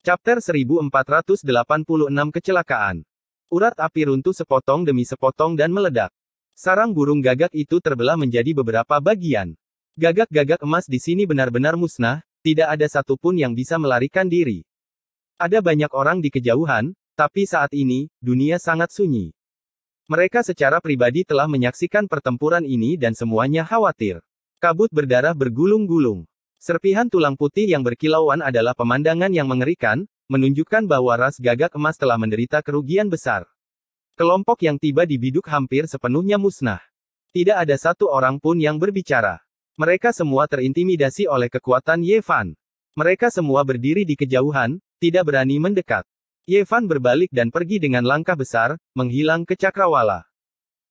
Chapter 1486 Kecelakaan. Urat api runtuh sepotong demi sepotong dan meledak. Sarang burung gagak itu terbelah menjadi beberapa bagian. Gagak-gagak emas di sini benar-benar musnah, tidak ada satupun yang bisa melarikan diri. Ada banyak orang di kejauhan, tapi saat ini, dunia sangat sunyi. Mereka secara pribadi telah menyaksikan pertempuran ini dan semuanya khawatir. Kabut berdarah bergulung-gulung. Serpihan tulang putih yang berkilauan adalah pemandangan yang mengerikan, menunjukkan bahwa ras gagak emas telah menderita kerugian besar. Kelompok yang tiba di biduk hampir sepenuhnya musnah. Tidak ada satu orang pun yang berbicara. Mereka semua terintimidasi oleh kekuatan Ye Fan. Mereka semua berdiri di kejauhan, tidak berani mendekat. Ye Fan berbalik dan pergi dengan langkah besar, menghilang ke cakrawala.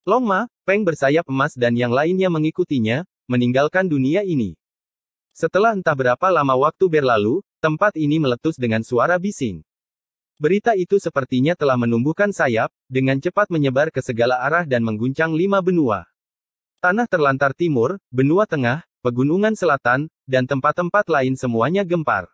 Long Ma, Peng bersayap emas dan yang lainnya mengikutinya, meninggalkan dunia ini. Setelah entah berapa lama waktu berlalu, tempat ini meletus dengan suara bising. Berita itu sepertinya telah menumbuhkan sayap, dengan cepat menyebar ke segala arah dan mengguncang 5 benua. Tanah terlantar timur, benua tengah, pegunungan selatan, dan tempat-tempat lain semuanya gempar.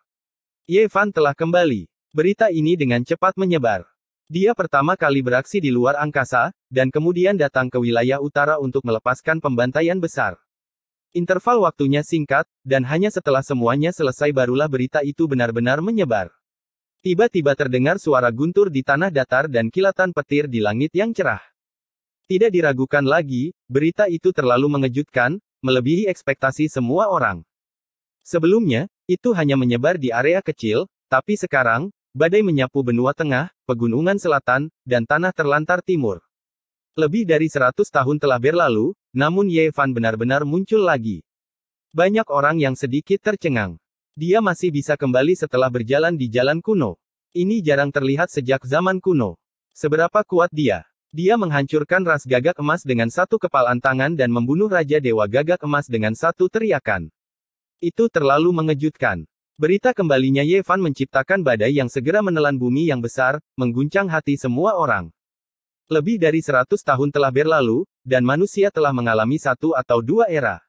Ye Fan telah kembali. Berita ini dengan cepat menyebar. Dia pertama kali beraksi di luar angkasa, dan kemudian datang ke wilayah utara untuk melepaskan pembantaian besar. Interval waktunya singkat, dan hanya setelah semuanya selesai barulah berita itu benar-benar menyebar. Tiba-tiba terdengar suara guntur di tanah datar dan kilatan petir di langit yang cerah. Tidak diragukan lagi, berita itu terlalu mengejutkan, melebihi ekspektasi semua orang. Sebelumnya, itu hanya menyebar di area kecil, tapi sekarang, badai menyapu benua tengah, pegunungan selatan, dan tanah terlantar timur. Lebih dari 100 tahun telah berlalu, namun Ye Fan benar-benar muncul lagi. Banyak orang yang sedikit tercengang. Dia masih bisa kembali setelah berjalan di jalan kuno. Ini jarang terlihat sejak zaman kuno. Seberapa kuat dia? Dia menghancurkan ras gagak emas dengan satu kepalan tangan dan membunuh Raja Dewa Gagak Emas dengan satu teriakan. Itu terlalu mengejutkan. Berita kembalinya Ye Fan menciptakan badai yang segera menelan bumi yang besar, mengguncang hati semua orang. Lebih dari 100 tahun telah berlalu, dan manusia telah mengalami satu atau dua era.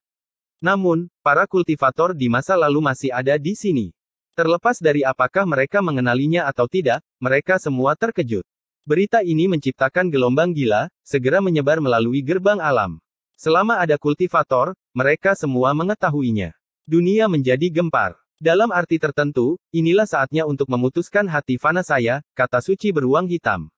Namun, para kultivator di masa lalu masih ada di sini. Terlepas dari apakah mereka mengenalinya atau tidak, mereka semua terkejut. Berita ini menciptakan gelombang gila, segera menyebar melalui gerbang alam. Selama ada kultivator, mereka semua mengetahuinya. Dunia menjadi gempar. Dalam arti tertentu, inilah saatnya untuk memutuskan hati fana saya, kata suci beruang hitam.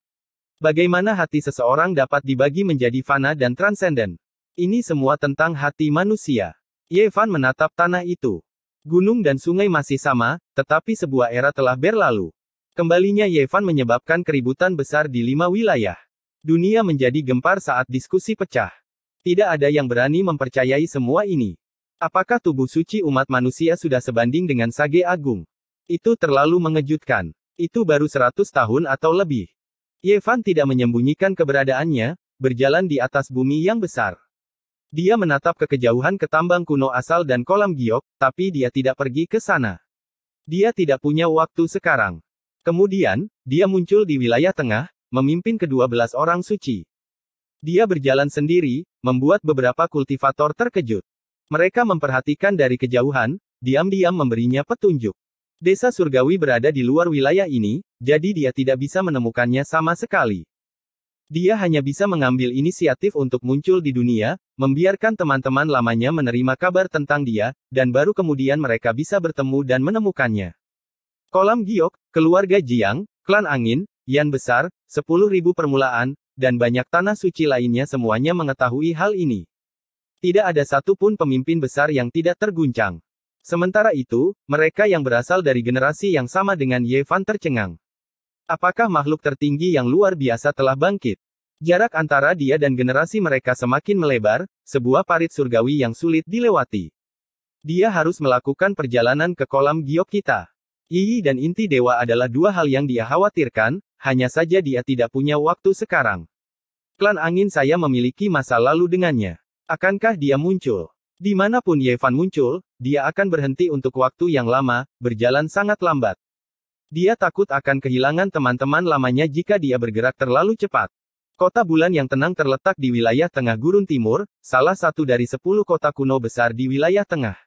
Bagaimana hati seseorang dapat dibagi menjadi fana dan transenden? Ini semua tentang hati manusia. Ye Fan menatap tanah itu. Gunung dan sungai masih sama, tetapi sebuah era telah berlalu. Kembalinya Ye Fan menyebabkan keributan besar di 5 wilayah. Dunia menjadi gempar saat diskusi pecah. Tidak ada yang berani mempercayai semua ini. Apakah tubuh suci umat manusia sudah sebanding dengan Sage Agung? Itu terlalu mengejutkan. Itu baru 100 tahun atau lebih. Ye Fan tidak menyembunyikan keberadaannya, berjalan di atas bumi yang besar. Dia menatap ke kejauhan ke tambang kuno asal dan kolam giok, tapi dia tidak pergi ke sana. Dia tidak punya waktu sekarang. Kemudian, dia muncul di wilayah tengah, memimpin ke-12 orang suci. Dia berjalan sendiri, membuat beberapa kultivator terkejut. Mereka memperhatikan dari kejauhan, diam-diam memberinya petunjuk. Desa surgawi berada di luar wilayah ini, jadi dia tidak bisa menemukannya sama sekali. Dia hanya bisa mengambil inisiatif untuk muncul di dunia, membiarkan teman-teman lamanya menerima kabar tentang dia, dan baru kemudian mereka bisa bertemu dan menemukannya. Kolam giok, keluarga Jiang, klan angin, Yan besar, 10.000 permulaan, dan banyak tanah suci lainnya semuanya mengetahui hal ini. Tidak ada satupun pemimpin besar yang tidak terguncang. Sementara itu, mereka yang berasal dari generasi yang sama dengan Ye Fan tercengang. Apakah makhluk tertinggi yang luar biasa telah bangkit? Jarak antara dia dan generasi mereka semakin melebar, sebuah parit surgawi yang sulit dilewati. Dia harus melakukan perjalanan ke kolam giok kita. Yi dan inti dewa adalah dua hal yang dia khawatirkan, hanya saja dia tidak punya waktu sekarang. Klan angin saya memiliki masa lalu dengannya. Akankah dia muncul? Dimanapun Ye Fan muncul, dia akan berhenti untuk waktu yang lama, berjalan sangat lambat. Dia takut akan kehilangan teman-teman lamanya jika dia bergerak terlalu cepat. Kota bulan yang tenang terletak di wilayah tengah gurun timur, salah satu dari 10 kota kuno besar di wilayah tengah.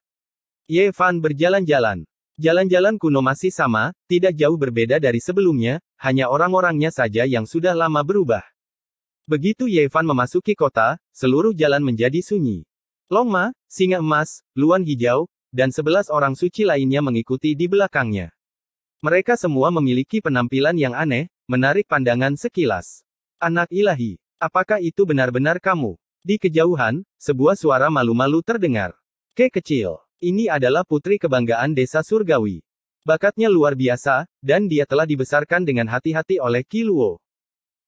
Ye Fan berjalan-jalan. Jalan-jalan kuno masih sama, tidak jauh berbeda dari sebelumnya, hanya orang-orangnya saja yang sudah lama berubah. Begitu Yevan memasuki kota, seluruh jalan menjadi sunyi. Longma, Singa Emas, Luan Hijau, dan 11 orang suci lainnya mengikuti di belakangnya. Mereka semua memiliki penampilan yang aneh, menarik pandangan sekilas. Anak ilahi, apakah itu benar-benar kamu? Di kejauhan, sebuah suara malu-malu terdengar. Kecil, ini adalah putri kebanggaan desa surgawi. Bakatnya luar biasa, dan dia telah dibesarkan dengan hati-hati oleh Qi Luo.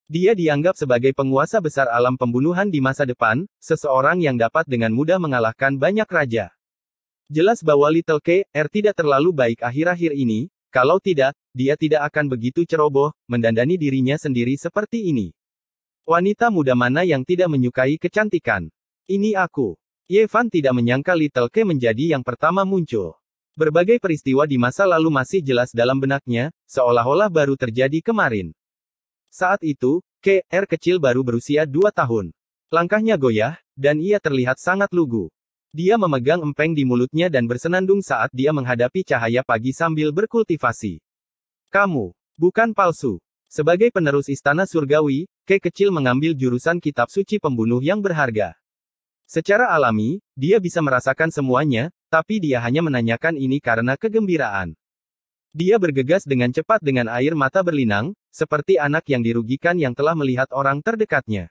Dia dianggap sebagai penguasa besar alam pembunuhan di masa depan, seseorang yang dapat dengan mudah mengalahkan banyak raja. Jelas bahwa Little K.R. tidak terlalu baik akhir-akhir ini, kalau tidak, dia tidak akan begitu ceroboh, mendandani dirinya sendiri seperti ini. Wanita muda mana yang tidak menyukai kecantikan? Ini aku. Yevan tidak menyangka Little K menjadi yang pertama muncul. Berbagai peristiwa di masa lalu masih jelas dalam benaknya, seolah-olah baru terjadi kemarin. Saat itu, K.R. kecil baru berusia 2 tahun. Langkahnya goyah, dan ia terlihat sangat lugu. Dia memegang empeng di mulutnya dan bersenandung saat dia menghadapi cahaya pagi sambil berkultivasi. Kamu bukan palsu. Sebagai penerus istana surgawi, K kecil mengambil jurusan kitab suci pembunuh yang berharga. Secara alami, dia bisa merasakan semuanya, tapi dia hanya menanyakan ini karena kegembiraan. Dia bergegas dengan cepat dengan air mata berlinang, seperti anak yang dirugikan yang telah melihat orang terdekatnya.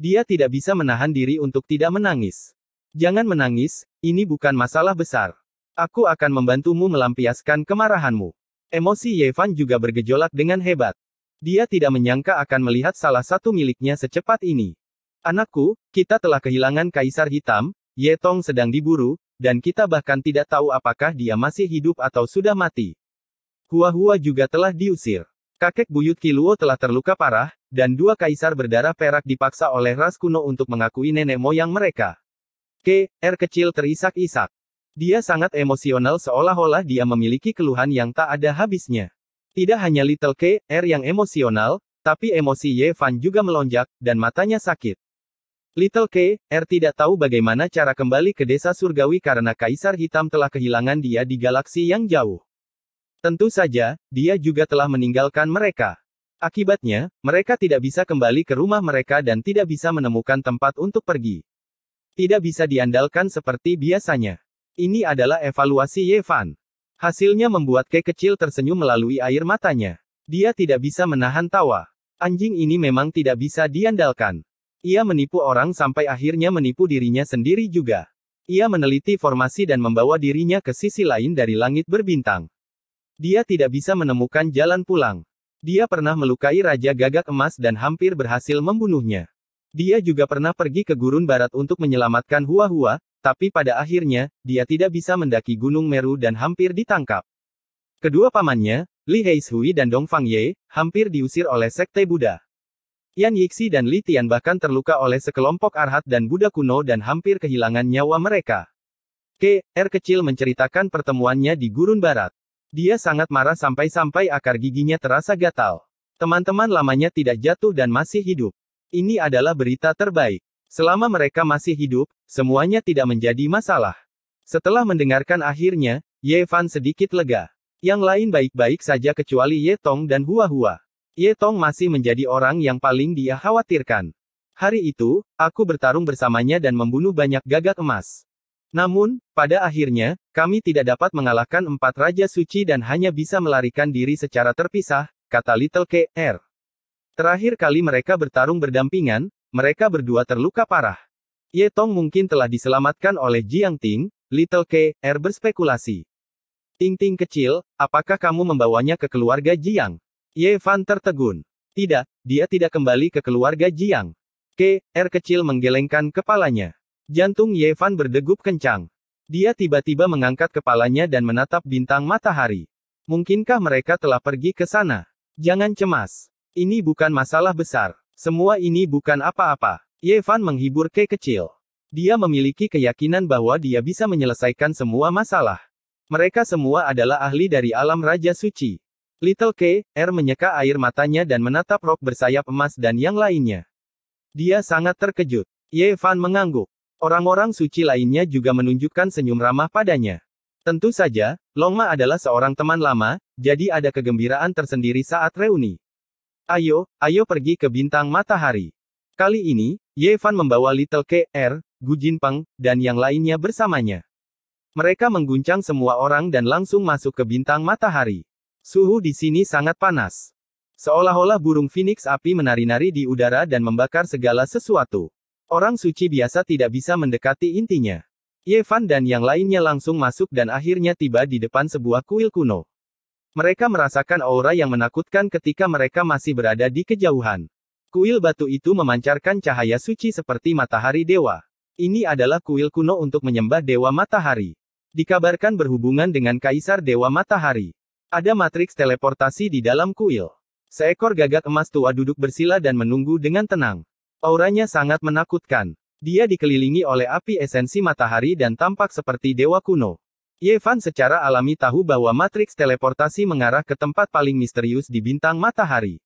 Dia tidak bisa menahan diri untuk tidak menangis. Jangan menangis, ini bukan masalah besar. Aku akan membantumu melampiaskan kemarahanmu. Emosi Yevan juga bergejolak dengan hebat. Dia tidak menyangka akan melihat salah satu miliknya secepat ini. Anakku, kita telah kehilangan Kaisar Hitam, Ye Tong sedang diburu, dan kita bahkan tidak tahu apakah dia masih hidup atau sudah mati. Hua-Hua juga telah diusir. Kakek buyut Qi Luo telah terluka parah, dan 2 kaisar berdarah perak dipaksa oleh ras kuno untuk mengakui nenek moyang mereka. K.R. kecil terisak-isak. Dia sangat emosional seolah-olah dia memiliki keluhan yang tak ada habisnya. Tidak hanya Little K.R. yang emosional, tapi emosi Yevan juga melonjak, dan matanya sakit. Little K.R. tidak tahu bagaimana cara kembali ke desa surgawi karena Kaisar Hitam telah kehilangan dia di galaksi yang jauh. Tentu saja, dia juga telah meninggalkan mereka. Akibatnya, mereka tidak bisa kembali ke rumah mereka dan tidak bisa menemukan tempat untuk pergi. Tidak bisa diandalkan seperti biasanya. Ini adalah evaluasi Yevan. Hasilnya membuat K kecil tersenyum melalui air matanya. Dia tidak bisa menahan tawa. Anjing ini memang tidak bisa diandalkan. Ia menipu orang sampai akhirnya menipu dirinya sendiri juga. Ia meneliti formasi dan membawa dirinya ke sisi lain dari langit berbintang. Dia tidak bisa menemukan jalan pulang. Dia pernah melukai Raja Gagak Emas dan hampir berhasil membunuhnya. Dia juga pernah pergi ke Gurun Barat untuk menyelamatkan Hua-Hua, tapi pada akhirnya, dia tidak bisa mendaki Gunung Meru dan hampir ditangkap. Kedua pamannya, Li Heishui dan Dong Fangye, hampir diusir oleh Sekte Buddha. Yan Yixi dan Li Tian bahkan terluka oleh sekelompok Arhat dan Buddha kuno dan hampir kehilangan nyawa mereka. K.R. kecil menceritakan pertemuannya di Gurun Barat. Dia sangat marah sampai-sampai akar giginya terasa gatal. Teman-teman lamanya tidak jatuh dan masih hidup. Ini adalah berita terbaik. Selama mereka masih hidup, semuanya tidak menjadi masalah. Setelah mendengarkan akhirnya, Yevan sedikit lega. Yang lain baik-baik saja kecuali Ye Tong dan Hua-Hua. Ye Tong masih menjadi orang yang paling dia khawatirkan. Hari itu, aku bertarung bersamanya dan membunuh banyak gagak emas. Namun, pada akhirnya, kami tidak dapat mengalahkan 4 Raja Suci dan hanya bisa melarikan diri secara terpisah, kata Little K.R. Terakhir kali mereka bertarung berdampingan, mereka berdua terluka parah. Ye Tong mungkin telah diselamatkan oleh Jiang Ting, Little K.R. berspekulasi. Ting-Ting kecil, apakah kamu membawanya ke keluarga Jiang? Yevan tertegun. Tidak, dia tidak kembali ke keluarga Jiang. K.R. kecil menggelengkan kepalanya. Jantung Yevan berdegup kencang. Dia tiba-tiba mengangkat kepalanya dan menatap bintang matahari. Mungkinkah mereka telah pergi ke sana? Jangan cemas. Ini bukan masalah besar. Semua ini bukan apa-apa. Yevan menghibur K kecil. Dia memiliki keyakinan bahwa dia bisa menyelesaikan semua masalah. Mereka semua adalah ahli dari alam Raja Suci. Little K.R. menyeka air matanya dan menatap rok bersayap emas dan yang lainnya. Dia sangat terkejut. Yevan mengangguk. Orang-orang suci lainnya juga menunjukkan senyum ramah padanya. Tentu saja, Longma adalah seorang teman lama, jadi ada kegembiraan tersendiri saat reuni. Ayo, ayo pergi ke bintang matahari. Kali ini, Ye Fan membawa Little Kr, Gu Jinpeng, dan yang lainnya bersamanya. Mereka mengguncang semua orang dan langsung masuk ke bintang matahari. Suhu di sini sangat panas. Seolah-olah burung phoenix api menari-nari di udara dan membakar segala sesuatu. Orang suci biasa tidak bisa mendekati intinya. Ye Fan dan yang lainnya langsung masuk dan akhirnya tiba di depan sebuah kuil kuno. Mereka merasakan aura yang menakutkan ketika mereka masih berada di kejauhan. Kuil batu itu memancarkan cahaya suci seperti matahari dewa. Ini adalah kuil kuno untuk menyembah dewa matahari. Dikabarkan berhubungan dengan kaisar dewa matahari. Ada matriks teleportasi di dalam kuil. Seekor gagak emas tua duduk bersila dan menunggu dengan tenang. Auranya sangat menakutkan. Dia dikelilingi oleh api esensi matahari dan tampak seperti dewa kuno. Ye Fan secara alami tahu bahwa matriks teleportasi mengarah ke tempat paling misterius di bintang matahari.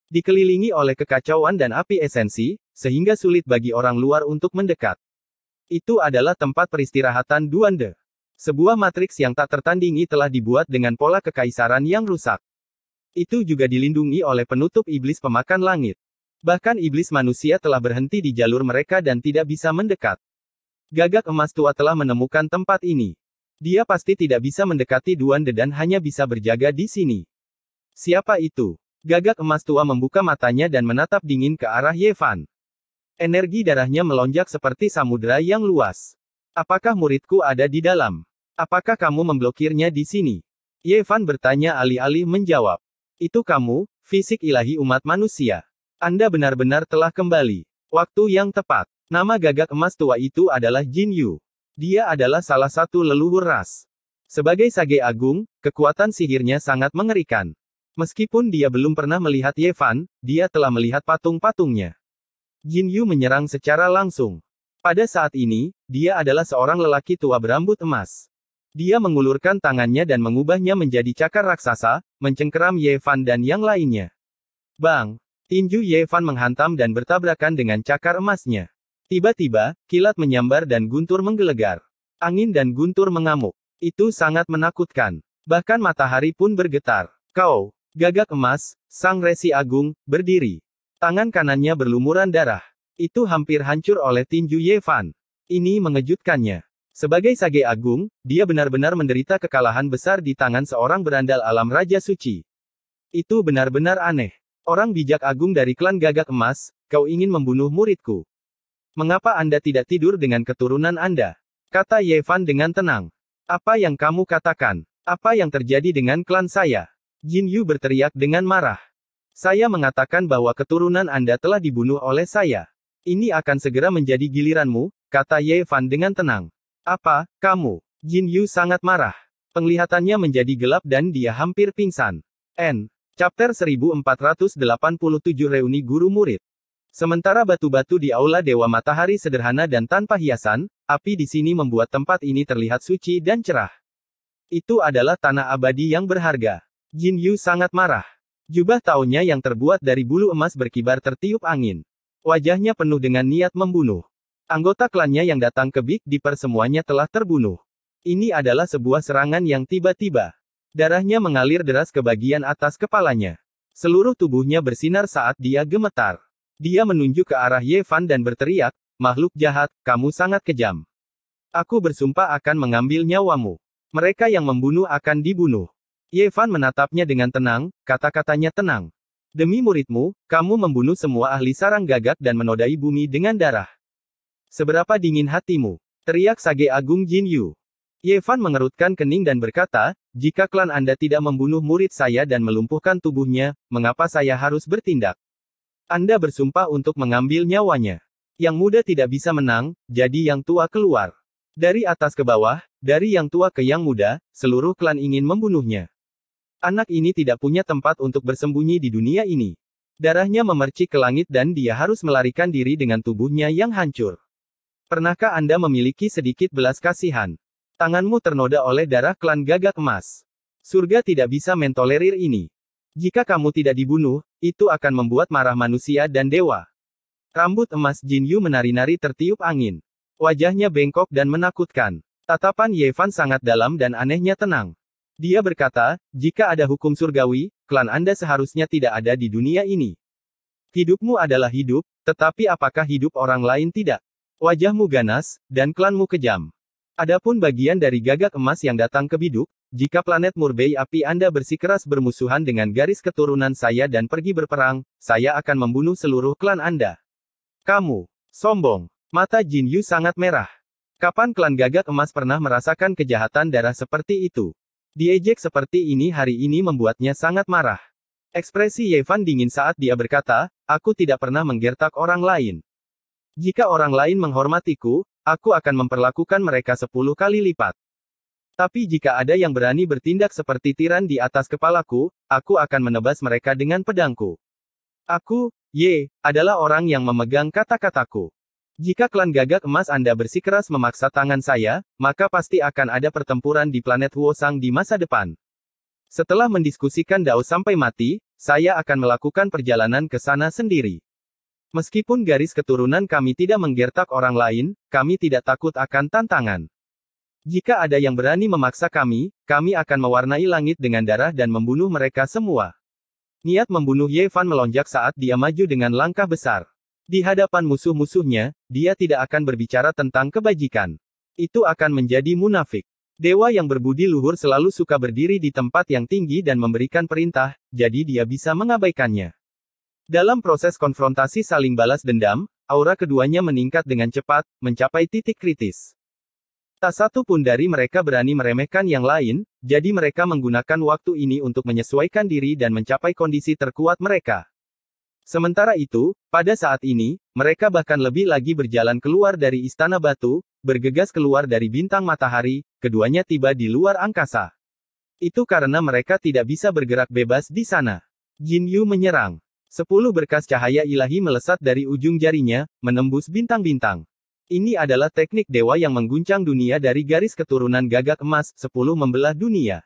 Dikelilingi oleh kekacauan dan api esensi, sehingga sulit bagi orang luar untuk mendekat. Itu adalah tempat peristirahatan Duande. Sebuah matriks yang tak tertandingi telah dibuat dengan pola kekaisaran yang rusak. Itu juga dilindungi oleh penutup iblis pemakan langit. Bahkan iblis manusia telah berhenti di jalur mereka dan tidak bisa mendekat. Gagak emas tua telah menemukan tempat ini. Dia pasti tidak bisa mendekati Duande dan hanya bisa berjaga di sini. Siapa itu? Gagak emas tua membuka matanya dan menatap dingin ke arah Ye Fan. Energi darahnya melonjak seperti samudera yang luas. Apakah muridku ada di dalam? Apakah kamu memblokirnya di sini? Ye Fan bertanya alih-alih menjawab. Itu kamu, fisik ilahi umat manusia. Anda benar-benar telah kembali. Waktu yang tepat. Nama gagak emas tua itu adalah Jin Yu. Dia adalah salah satu leluhur ras. Sebagai sage agung, kekuatan sihirnya sangat mengerikan. Meskipun dia belum pernah melihat Ye Fan, dia telah melihat patung-patungnya. Jin Yu menyerang secara langsung. Pada saat ini, dia adalah seorang lelaki tua berambut emas. Dia mengulurkan tangannya dan mengubahnya menjadi cakar raksasa, mencengkeram Ye Fan dan yang lainnya. Bang! Tinju Ye Fan menghantam dan bertabrakan dengan cakar emasnya. Tiba-tiba, kilat menyambar dan guntur menggelegar. Angin dan guntur mengamuk. Itu sangat menakutkan. Bahkan matahari pun bergetar. Kau, gagak emas, sang resi agung, berdiri. Tangan kanannya berlumuran darah. Itu hampir hancur oleh tinju Ye Fan. Ini mengejutkannya. Sebagai sage agung, dia benar-benar menderita kekalahan besar di tangan seorang berandal alam Raja Suci. Itu benar-benar aneh. Orang bijak agung dari klan gagak emas, kau ingin membunuh muridku. Mengapa Anda tidak tidur dengan keturunan Anda? Kata Ye Fan dengan tenang. Apa yang kamu katakan? Apa yang terjadi dengan klan saya? Jin Yu berteriak dengan marah. Saya mengatakan bahwa keturunan Anda telah dibunuh oleh saya. Ini akan segera menjadi giliranmu, kata Ye Fan dengan tenang. Apa, kamu? Jin Yu sangat marah. Penglihatannya menjadi gelap dan dia hampir pingsan. Chapter 1487 Reuni Guru Murid. Sementara batu-batu di aula Dewa Matahari sederhana dan tanpa hiasan, api di sini membuat tempat ini terlihat suci dan cerah. Itu adalah tanah abadi yang berharga. Jin Yu sangat marah. Jubah taunya yang terbuat dari bulu emas berkibar tertiup angin. Wajahnya penuh dengan niat membunuh. Anggota klannya yang datang ke Big Dipper semuanya telah terbunuh. Ini adalah sebuah serangan yang tiba-tiba. Darahnya mengalir deras ke bagian atas kepalanya. Seluruh tubuhnya bersinar saat dia gemetar. Dia menunjuk ke arah Ye Fan dan berteriak, makhluk jahat, kamu sangat kejam. Aku bersumpah akan mengambil nyawamu. Mereka yang membunuh akan dibunuh. Ye Fan menatapnya dengan tenang, kata-katanya tenang. Demi muridmu, kamu membunuh semua ahli sarang gagak dan menodai bumi dengan darah. Seberapa dingin hatimu? Teriak sage agung Jin Yu. Ye Fan mengerutkan kening dan berkata, jika klan Anda tidak membunuh murid saya dan melumpuhkan tubuhnya, mengapa saya harus bertindak? Anda bersumpah untuk mengambil nyawanya. Yang muda tidak bisa menang, jadi yang tua keluar. Dari atas ke bawah, dari yang tua ke yang muda, seluruh klan ingin membunuhnya. Anak ini tidak punya tempat untuk bersembunyi di dunia ini. Darahnya memercik ke langit dan dia harus melarikan diri dengan tubuhnya yang hancur. Pernahkah Anda memiliki sedikit belas kasihan? Tanganmu ternoda oleh darah klan gagak emas. Surga tidak bisa mentolerir ini. Jika kamu tidak dibunuh, itu akan membuat marah manusia dan dewa. Rambut emas Jin Yu menari-nari tertiup angin. Wajahnya bengkok dan menakutkan. Tatapan Yevan sangat dalam dan anehnya tenang. Dia berkata, jika ada hukum surgawi, klan Anda seharusnya tidak ada di dunia ini. Hidupmu adalah hidup, tetapi apakah hidup orang lain tidak? Wajahmu ganas, dan klanmu kejam. Adapun bagian dari gagak emas yang datang ke biduk, jika planet Murbei api Anda bersikeras bermusuhan dengan garis keturunan saya dan pergi berperang, saya akan membunuh seluruh klan Anda. Kamu sombong. Mata Jin Yu sangat merah. Kapan klan gagak emas pernah merasakan kejahatan darah seperti itu? Diejek seperti ini hari ini membuatnya sangat marah. Ekspresi Yevan dingin saat dia berkata, aku tidak pernah menggertak orang lain. Jika orang lain menghormatiku, aku akan memperlakukan mereka 10 kali lipat. Tapi jika ada yang berani bertindak seperti tiran di atas kepalaku, aku akan menebas mereka dengan pedangku. Aku, adalah orang yang memegang kata-kataku. Jika klan gagak emas Anda bersikeras memaksa tangan saya, maka pasti akan ada pertempuran di planet Wosang di masa depan. Setelah mendiskusikan Dao sampai mati, saya akan melakukan perjalanan ke sana sendiri. Meskipun garis keturunan kami tidak menggertak orang lain, kami tidak takut akan tantangan. Jika ada yang berani memaksa kami akan mewarnai langit dengan darah dan membunuh mereka semua. Niat membunuh Yevan melonjak saat dia maju dengan langkah besar. Di hadapan musuh-musuhnya, dia tidak akan berbicara tentang kebajikan. Itu akan menjadi munafik. Dewa yang berbudi luhur selalu suka berdiri di tempat yang tinggi dan memberikan perintah, jadi dia bisa mengabaikannya. Dalam proses konfrontasi saling balas dendam, aura keduanya meningkat dengan cepat, mencapai titik kritis. Tak satu pun dari mereka berani meremehkan yang lain, jadi mereka menggunakan waktu ini untuk menyesuaikan diri dan mencapai kondisi terkuat mereka. Sementara itu, pada saat ini, mereka bahkan lebih lagi berjalan keluar dari Istana Batu, bergegas keluar dari bintang matahari, keduanya tiba di luar angkasa. Itu karena mereka tidak bisa bergerak bebas di sana. Jin Yu menyerang. 10 berkas cahaya ilahi melesat dari ujung jarinya, menembus bintang-bintang. Ini adalah teknik dewa yang mengguncang dunia dari garis keturunan gagak emas, 10 membelah dunia.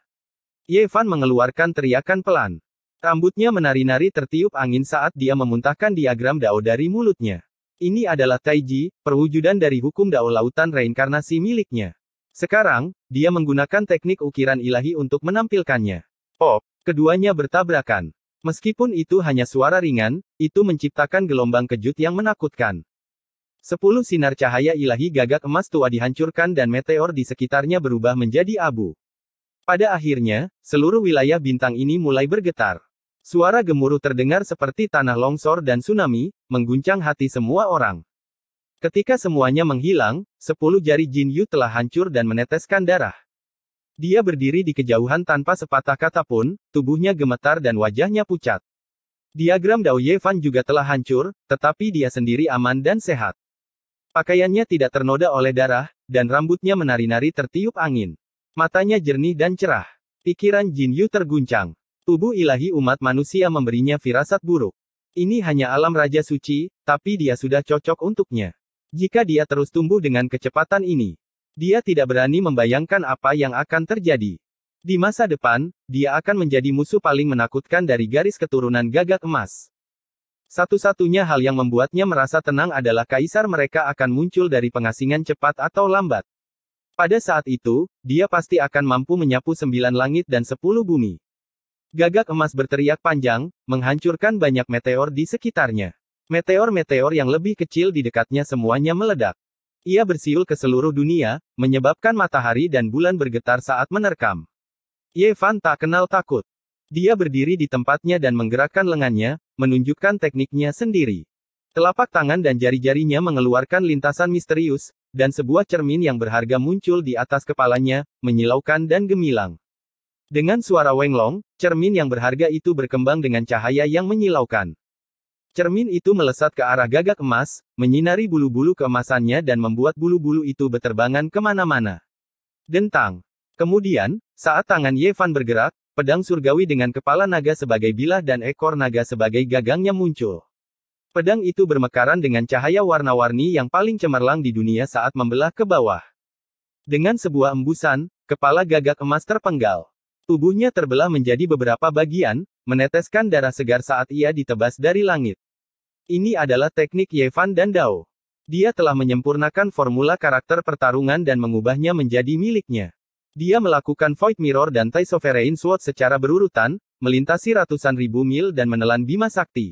Yevan mengeluarkan teriakan pelan. Rambutnya menari-nari tertiup angin saat dia memuntahkan diagram Dao dari mulutnya. Ini adalah Taiji, perwujudan dari hukum Dao lautan reinkarnasi miliknya. Sekarang, dia menggunakan teknik ukiran ilahi untuk menampilkannya. Pop, keduanya bertabrakan. Meskipun itu hanya suara ringan, itu menciptakan gelombang kejut yang menakutkan. 10 sinar cahaya ilahi gagak emas tua dihancurkan dan meteor di sekitarnya berubah menjadi abu. Pada akhirnya, seluruh wilayah bintang ini mulai bergetar. Suara gemuruh terdengar seperti tanah longsor dan tsunami, mengguncang hati semua orang. Ketika semuanya menghilang, 10 jari Jin Yu telah hancur dan meneteskan darah. Dia berdiri di kejauhan tanpa sepatah kata pun, tubuhnya gemetar dan wajahnya pucat. Diagram Dao Yevan juga telah hancur, tetapi dia sendiri aman dan sehat. Pakaiannya tidak ternoda oleh darah, dan rambutnya menari-nari tertiup angin. Matanya jernih dan cerah. Pikiran Jin Yu terguncang. Tubuh ilahi umat manusia memberinya firasat buruk. Ini hanya alam raja suci, tapi dia sudah cocok untuknya. Jika dia terus tumbuh dengan kecepatan ini, dia tidak berani membayangkan apa yang akan terjadi. Di masa depan, dia akan menjadi musuh paling menakutkan dari garis keturunan gagak emas. Satu-satunya hal yang membuatnya merasa tenang adalah kaisar mereka akan muncul dari pengasingan cepat atau lambat. Pada saat itu, dia pasti akan mampu menyapu 9 langit dan 10 bumi. Gagak emas berteriak panjang, menghancurkan banyak meteor di sekitarnya. Meteor-meteor yang lebih kecil di dekatnya semuanya meledak. Ia bersiul ke seluruh dunia, menyebabkan matahari dan bulan bergetar saat menerkam. Yevan tak kenal takut. Dia berdiri di tempatnya dan menggerakkan lengannya, menunjukkan tekniknya sendiri. Telapak tangan dan jari-jarinya mengeluarkan lintasan misterius, dan sebuah cermin yang berharga muncul di atas kepalanya, menyilaukan dan gemilang. Dengan suara wenglong, cermin yang berharga itu berkembang dengan cahaya yang menyilaukan. Cermin itu melesat ke arah gagak emas, menyinari bulu-bulu keemasannya dan membuat bulu-bulu itu berterbangan kemana-mana. Dentang. Kemudian, saat tangan Yevan bergerak, pedang surgawi dengan kepala naga sebagai bilah dan ekor naga sebagai gagangnya muncul. Pedang itu bermekaran dengan cahaya warna-warni yang paling cemerlang di dunia saat membelah ke bawah. Dengan sebuah embusan, kepala gagak emas terpenggal. Tubuhnya terbelah menjadi beberapa bagian, meneteskan darah segar saat ia ditebas dari langit. Ini adalah teknik Yevan dan Dao. Dia telah menyempurnakan formula karakter pertarungan dan mengubahnya menjadi miliknya. Dia melakukan Void Mirror dan Tai Sovereign Sword secara berurutan, melintasi ratusan ribu mil dan menelan Bima Sakti.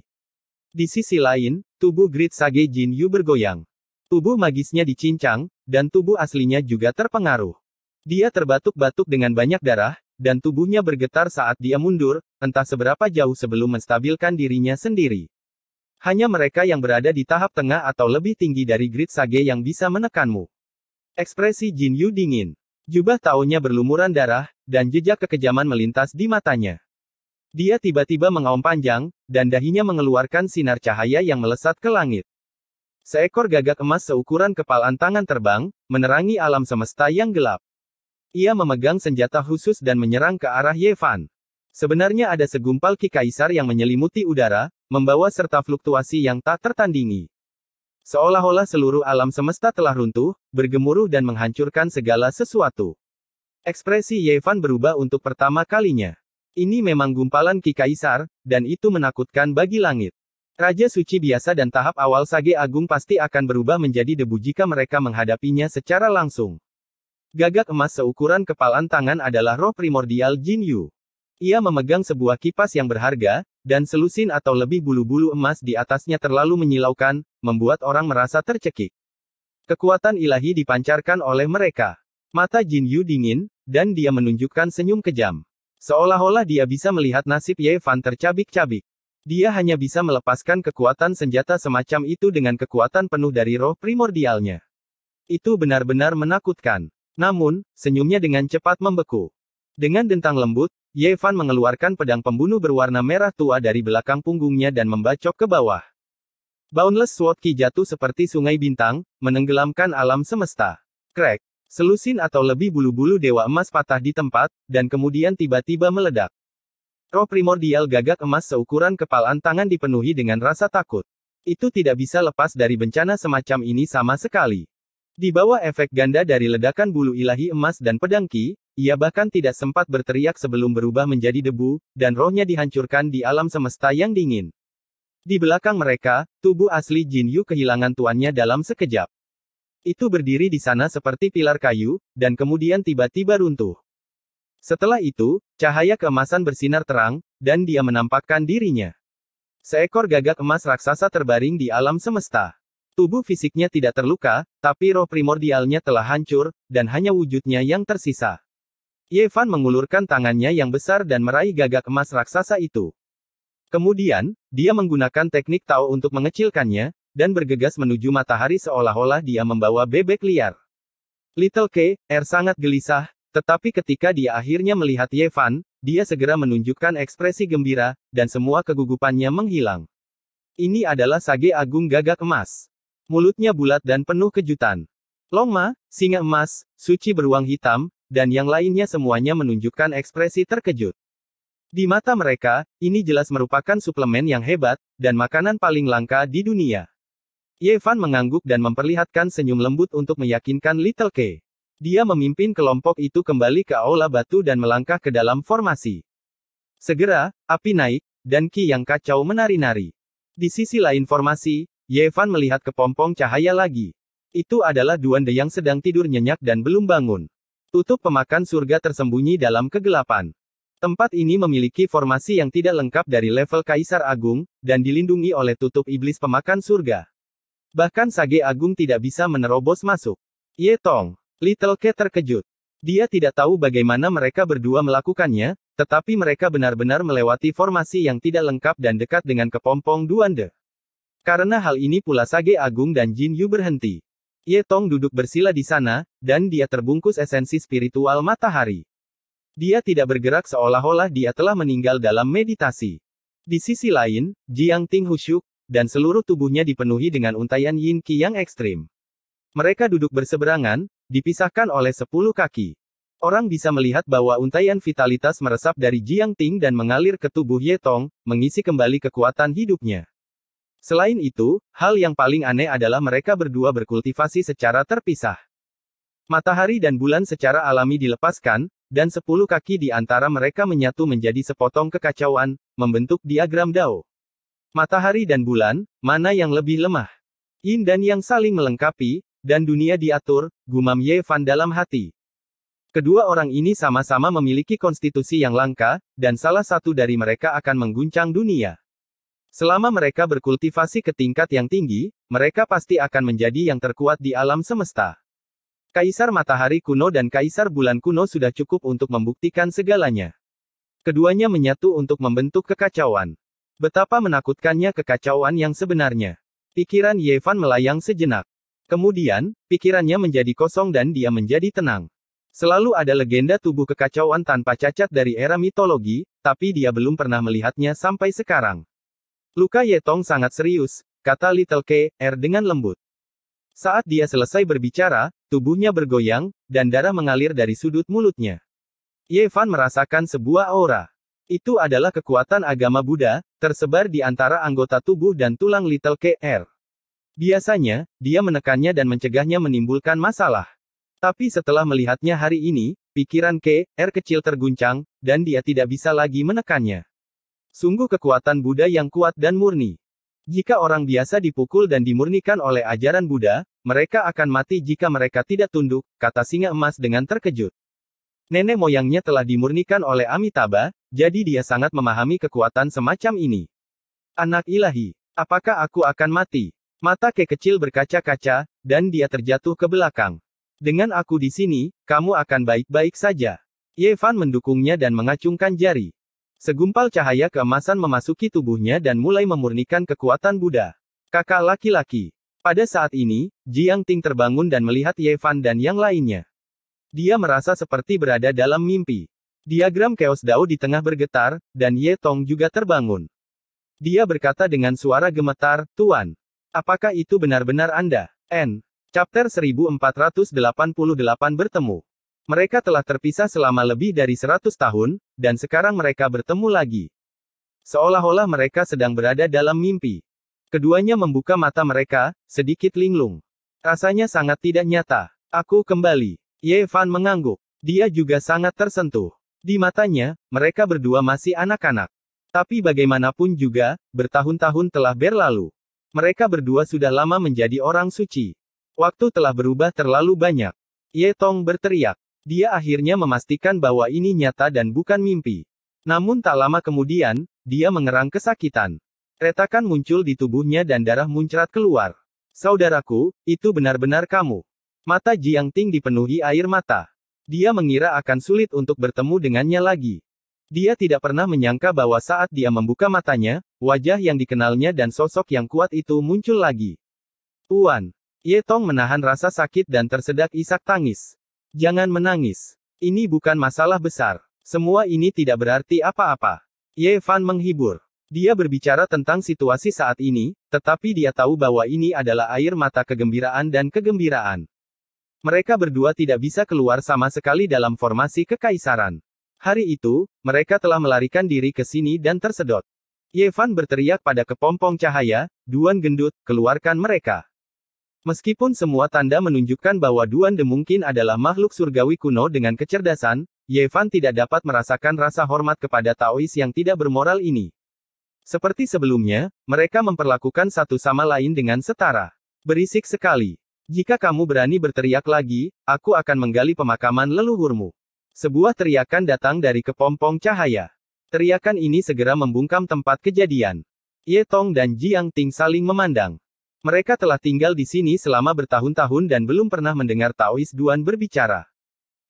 Di sisi lain, tubuh Great Sage Jinyu bergoyang. Tubuh magisnya dicincang, dan tubuh aslinya juga terpengaruh. Dia terbatuk-batuk dengan banyak darah, dan tubuhnya bergetar saat dia mundur, entah seberapa jauh sebelum menstabilkan dirinya sendiri. Hanya mereka yang berada di tahap tengah atau lebih tinggi dari Great Sage yang bisa menekanmu. Ekspresi Jinyu dingin. Jubah taonya berlumuran darah, dan jejak kekejaman melintas di matanya. Dia tiba-tiba mengaum panjang, dan dahinya mengeluarkan sinar cahaya yang melesat ke langit. Seekor gagak emas seukuran kepalan tangan terbang, menerangi alam semesta yang gelap. Ia memegang senjata khusus dan menyerang ke arah Ye Fan. Sebenarnya ada segumpal ki kaisar yang menyelimuti udara, membawa serta fluktuasi yang tak tertandingi. Seolah-olah seluruh alam semesta telah runtuh, bergemuruh dan menghancurkan segala sesuatu. Ekspresi Ye Fan berubah untuk pertama kalinya. Ini memang gumpalan ki kaisar, dan itu menakutkan bagi langit. Raja suci biasa dan tahap awal Sage Agung pasti akan berubah menjadi debu jika mereka menghadapinya secara langsung. Gagak emas seukuran kepalan tangan adalah roh primordial Jinyu. Ia memegang sebuah kipas yang berharga, dan selusin atau lebih bulu-bulu emas di atasnya terlalu menyilaukan, membuat orang merasa tercekik. Kekuatan ilahi dipancarkan oleh mereka. Mata Jinyu dingin, dan dia menunjukkan senyum kejam. Seolah-olah dia bisa melihat nasib Ye Fan tercabik-cabik. Dia hanya bisa melepaskan kekuatan senjata semacam itu dengan kekuatan penuh dari roh primordialnya. Itu benar-benar menakutkan. Namun, senyumnya dengan cepat membeku. Dengan dentang lembut, Ye Fan mengeluarkan pedang pembunuh berwarna merah tua dari belakang punggungnya dan membacok ke bawah. Boundless Sword Ki jatuh seperti sungai bintang, menenggelamkan alam semesta. Crack. Selusin atau lebih bulu-bulu dewa emas patah di tempat, dan kemudian tiba-tiba meledak. Roh primordial gagak emas seukuran kepalan tangan dipenuhi dengan rasa takut. Itu tidak bisa lepas dari bencana semacam ini sama sekali. Di bawah efek ganda dari ledakan bulu ilahi emas dan pedang Ki, ia bahkan tidak sempat berteriak sebelum berubah menjadi debu, dan rohnya dihancurkan di alam semesta yang dingin. Di belakang mereka, tubuh asli Jinyu kehilangan tuannya dalam sekejap. Itu berdiri di sana seperti pilar kayu, dan kemudian tiba-tiba runtuh. Setelah itu, cahaya keemasan bersinar terang, dan dia menampakkan dirinya. Seekor gagak emas raksasa terbaring di alam semesta. Tubuh fisiknya tidak terluka, tapi roh primordialnya telah hancur, dan hanya wujudnya yang tersisa. Ye Fan mengulurkan tangannya yang besar dan meraih gagak emas raksasa itu. Kemudian, dia menggunakan teknik Tao untuk mengecilkannya, dan bergegas menuju matahari seolah-olah dia membawa bebek liar. Little K, sangat gelisah, tetapi ketika dia akhirnya melihat Ye Fan, dia segera menunjukkan ekspresi gembira, dan semua kegugupannya menghilang. Ini adalah Sage Agung Gagak Emas. Mulutnya bulat dan penuh kejutan. Longma, singa emas, suci beruang hitam, dan yang lainnya semuanya menunjukkan ekspresi terkejut. Di mata mereka, ini jelas merupakan suplemen yang hebat, dan makanan paling langka di dunia. Ye Fan mengangguk dan memperlihatkan senyum lembut untuk meyakinkan Little K. Dia memimpin kelompok itu kembali ke aula batu dan melangkah ke dalam formasi. Segera, api naik, dan Ki yang kacau menari-nari. Di sisi lain formasi, Ye Fan melihat kepompong cahaya lagi. Itu adalah Duande yang sedang tidur nyenyak dan belum bangun. Tutup pemakan surga tersembunyi dalam kegelapan. Tempat ini memiliki formasi yang tidak lengkap dari level Kaisar Agung, dan dilindungi oleh tutup iblis pemakan surga. Bahkan Sage Agung tidak bisa menerobos masuk. Ye Tong. Little K terkejut. Dia tidak tahu bagaimana mereka berdua melakukannya, tetapi mereka benar-benar melewati formasi yang tidak lengkap dan dekat dengan kepompong Duande. Karena hal ini pula Sage Agung dan Jinyu berhenti. Ye Tong duduk bersila di sana, dan dia terbungkus esensi spiritual matahari. Dia tidak bergerak seolah-olah dia telah meninggal dalam meditasi. Di sisi lain, Jiang Ting khusyuk, dan seluruh tubuhnya dipenuhi dengan untaian Yin Qi yang ekstrim. Mereka duduk berseberangan, dipisahkan oleh 10 kaki. Orang bisa melihat bahwa untaian vitalitas meresap dari Jiang Ting dan mengalir ke tubuh Ye Tong, mengisi kembali kekuatan hidupnya. Selain itu, hal yang paling aneh adalah mereka berdua berkultivasi secara terpisah. Matahari dan bulan secara alami dilepaskan, dan 10 kaki di antara mereka menyatu menjadi sepotong kekacauan, membentuk diagram Dao. Matahari dan bulan, mana yang lebih lemah? Yin dan Yang saling melengkapi, dan dunia diatur, gumam Ye Fan dalam hati. Kedua orang ini sama-sama memiliki konstitusi yang langka, dan salah satu dari mereka akan mengguncang dunia. Selama mereka berkultivasi ke tingkat yang tinggi, mereka pasti akan menjadi yang terkuat di alam semesta. Kaisar Matahari Kuno dan Kaisar Bulan Kuno sudah cukup untuk membuktikan segalanya. Keduanya menyatu untuk membentuk kekacauan. Betapa menakutkannya kekacauan yang sebenarnya. Pikiran Ye Fan melayang sejenak. Kemudian, pikirannya menjadi kosong dan dia menjadi tenang. Selalu ada legenda tubuh kekacauan tanpa cacat dari era mitologi, tapi dia belum pernah melihatnya sampai sekarang. Luka Ye Tong sangat serius, kata Little K.R. dengan lembut. Saat dia selesai berbicara, tubuhnya bergoyang, dan darah mengalir dari sudut mulutnya. Ye Fan merasakan sebuah aura. Itu adalah kekuatan agama Buddha, tersebar di antara anggota tubuh dan tulang Little K.R. Biasanya, dia menekannya dan mencegahnya menimbulkan masalah. Tapi setelah melihatnya hari ini, pikiran K.R. kecil terguncang, dan dia tidak bisa lagi menekannya. Sungguh kekuatan Buddha yang kuat dan murni. Jika orang biasa dipukul dan dimurnikan oleh ajaran Buddha, mereka akan mati jika mereka tidak tunduk, kata singa emas dengan terkejut. Nenek moyangnya telah dimurnikan oleh Amitabha, jadi dia sangat memahami kekuatan semacam ini. Anak ilahi, apakah aku akan mati? Mata Ke kecil berkaca-kaca, dan dia terjatuh ke belakang. Dengan aku di sini, kamu akan baik-baik saja. Ye Fan mendukungnya dan mengacungkan jari. Segumpal cahaya keemasan memasuki tubuhnya dan mulai memurnikan kekuatan Buddha. Kakak laki-laki. Pada saat ini, Jiang Ting terbangun dan melihat Ye Fan dan yang lainnya. Dia merasa seperti berada dalam mimpi. Diagram Chaos Dao di tengah bergetar, dan Ye Tong juga terbangun. Dia berkata dengan suara gemetar, Tuan. Apakah itu benar-benar Anda? Chapter 1488 bertemu. Mereka telah terpisah selama lebih dari 100 tahun, dan sekarang mereka bertemu lagi. Seolah-olah mereka sedang berada dalam mimpi. Keduanya membuka mata mereka, sedikit linglung. Rasanya sangat tidak nyata. Aku kembali. Ye Fan mengangguk. Dia juga sangat tersentuh. Di matanya, mereka berdua masih anak-anak. Tapi bagaimanapun juga, bertahun-tahun telah berlalu. Mereka berdua sudah lama menjadi orang suci. Waktu telah berubah terlalu banyak. Ye Tong berteriak. Dia akhirnya memastikan bahwa ini nyata dan bukan mimpi. Namun tak lama kemudian, dia mengerang kesakitan. Retakan muncul di tubuhnya dan darah muncrat keluar. Saudaraku, itu benar-benar kamu. Mata Jiang Ting dipenuhi air mata. Dia mengira akan sulit untuk bertemu dengannya lagi. Dia tidak pernah menyangka bahwa saat dia membuka matanya, wajah yang dikenalnya dan sosok yang kuat itu muncul lagi. Tuan. Ye Tong menahan rasa sakit dan tersedak isak tangis. Jangan menangis. Ini bukan masalah besar. Semua ini tidak berarti apa-apa. Ye Fan menghibur. Dia berbicara tentang situasi saat ini, tetapi dia tahu bahwa ini adalah air mata kegembiraan dan kegembiraan. Mereka berdua tidak bisa keluar sama sekali dalam formasi kekaisaran. Hari itu, mereka telah melarikan diri ke sini dan tersedot. Ye Fan berteriak pada kepompong cahaya, Duan gendut, keluarkan mereka. Meskipun semua tanda menunjukkan bahwa Duan De mungkin adalah makhluk surgawi kuno dengan kecerdasan, Ye Fan tidak dapat merasakan rasa hormat kepada Taois yang tidak bermoral ini. Seperti sebelumnya, mereka memperlakukan satu sama lain dengan setara. Berisik sekali. Jika kamu berani berteriak lagi, aku akan menggali pemakaman leluhurmu. Sebuah teriakan datang dari kepompong cahaya. Teriakan ini segera membungkam tempat kejadian. Ye Tong dan Jiang Ting saling memandang. Mereka telah tinggal di sini selama bertahun-tahun dan belum pernah mendengar Taois Duan berbicara.